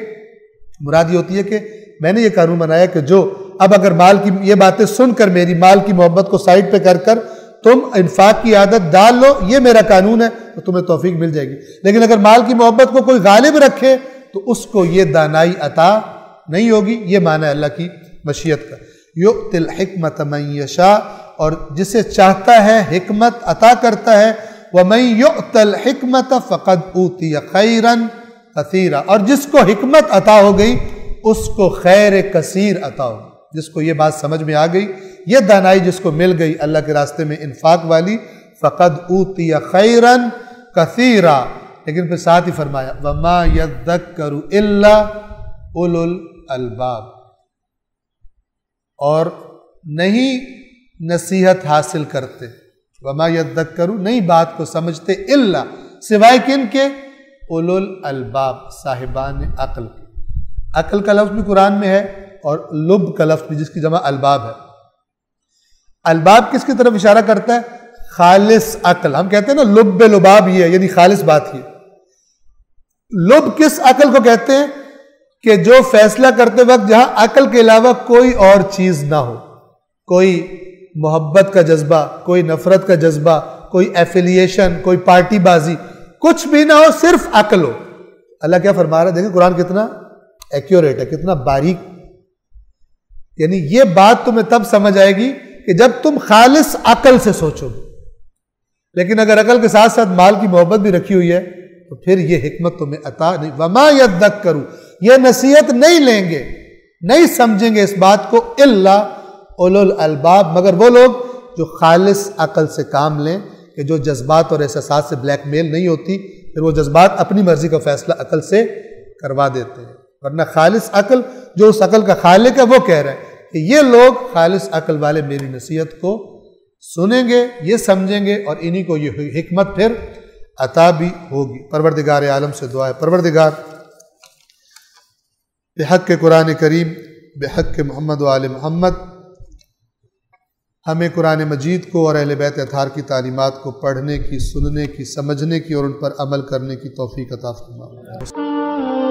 S1: مراد یہ ہوتی ہے کہ میں نے یہ قانون بنایا کہ جو اب اگر مال کی یہ باتیں سن کر میری مال کی محبت کو سائڈ پہ کر کر تم انفاق کی عادت ڈال لو، یہ میرا قانون ہے، تو تمہیں توفیق مل جائے گی۔ لیکن اگر مال کی محبت کو کوئی غالب رکھے تو اس کو یہ دانائی عطا نہیں ہوگی۔ یہ معنی ہے اللہ کی مشیت کا، یؤتی الحکمت من یشاء، اور جسے چاہتا ہے حکمت عطا کرتا ہے، ومن یؤت الحکمت فقد اوتی خیرا کثیرا، اور جس کو حکمت عطا ہو گئی اس کو خیر کثیر عطا ہو، جس کو یہ بات سمجھ میں آ گئی، یہ دانائی جس کو مل گئی اللہ کے راستے میں انفاق والی، فقد اوتی خیرا کثیرا، لیکن پھر ساتھ ہی فرمایا وما یذکر الا اولو الالباب، اور نہیں نصیحت حاصل کرتے، وما یذکر نہیں بات کو سمجھتے، الا سوائے کن کے؟ اولو الالباب، صاحبان عقل کے۔ عقل کا لفظ بھی قرآن میں ہے اور لب کا لفظ بھی، جس کی جمع الباب ہے۔ الباب کس کی طرف اشارہ کرتا ہے؟ خالص عقل، ہم کہتے ہیں نا لب لباب، یہ ہے یعنی خالص بات ہی۔ لب کس عقل کو کہتے ہیں؟ کہ جو فیصلہ کرتے وقت جہاں عقل کے علاوہ کوئی اور چیز نہ ہو، کوئی محبت کا جذبہ، کوئی نفرت کا جذبہ، کوئی ایفیلیشن، کوئی پارٹی بازی، کچھ بھی نہ ہو، صرف عقل ہو۔ اللہ کیا فرما رہا ہے؟ دیکھیں قرآن کتنا ایکیوریٹ ہے، کتنا باریک، یعنی یہ بات تمہیں تب سمجھ آئے گی کہ جب تم خالص عقل سے سوچو گے، لیکن اگر عقل کے ساتھ ساتھ مال کی محبت بھی رکھی ہوئی ہے تو پھر یہ حکمت تمہیں عطا نہیں۔ وما یذکروا، یہ نصیحت نہیں لیں گے، نہیں سمجھیں گے اس بات کو، الا اولو الالباب، مگر وہ لوگ جو خالص عقل سے کام لیں، کہ جو جذبات اور احساسات سے بلیک میل نہیں ہوتی، پھر وہ جذبات اپنی مرضی کا فیصلہ عقل سے کروا دیتے ہیں۔ ورنہ خالص عقل، جو اس عقل کا خالق ہے، وہ کہہ رہا ہے کہ یہ لوگ خالص عقل والے میری نصیحت کو سنیں گے، یہ سمجھیں گے، اور انہی کو یہ حکمت پھر عطا بھی ہوگی۔ پروردگار عالم سے دعا ہے، پروردگار بحق قرآن کریم، بحق محمد و آل محمد، ہمیں قرآن مجید کو اور اہل بیت اطہار کی تعلیمات کو پڑھنے کی، سننے کی، سمجھنے کی اور ان پر عمل کرنے کی توفیق عطا فرما۔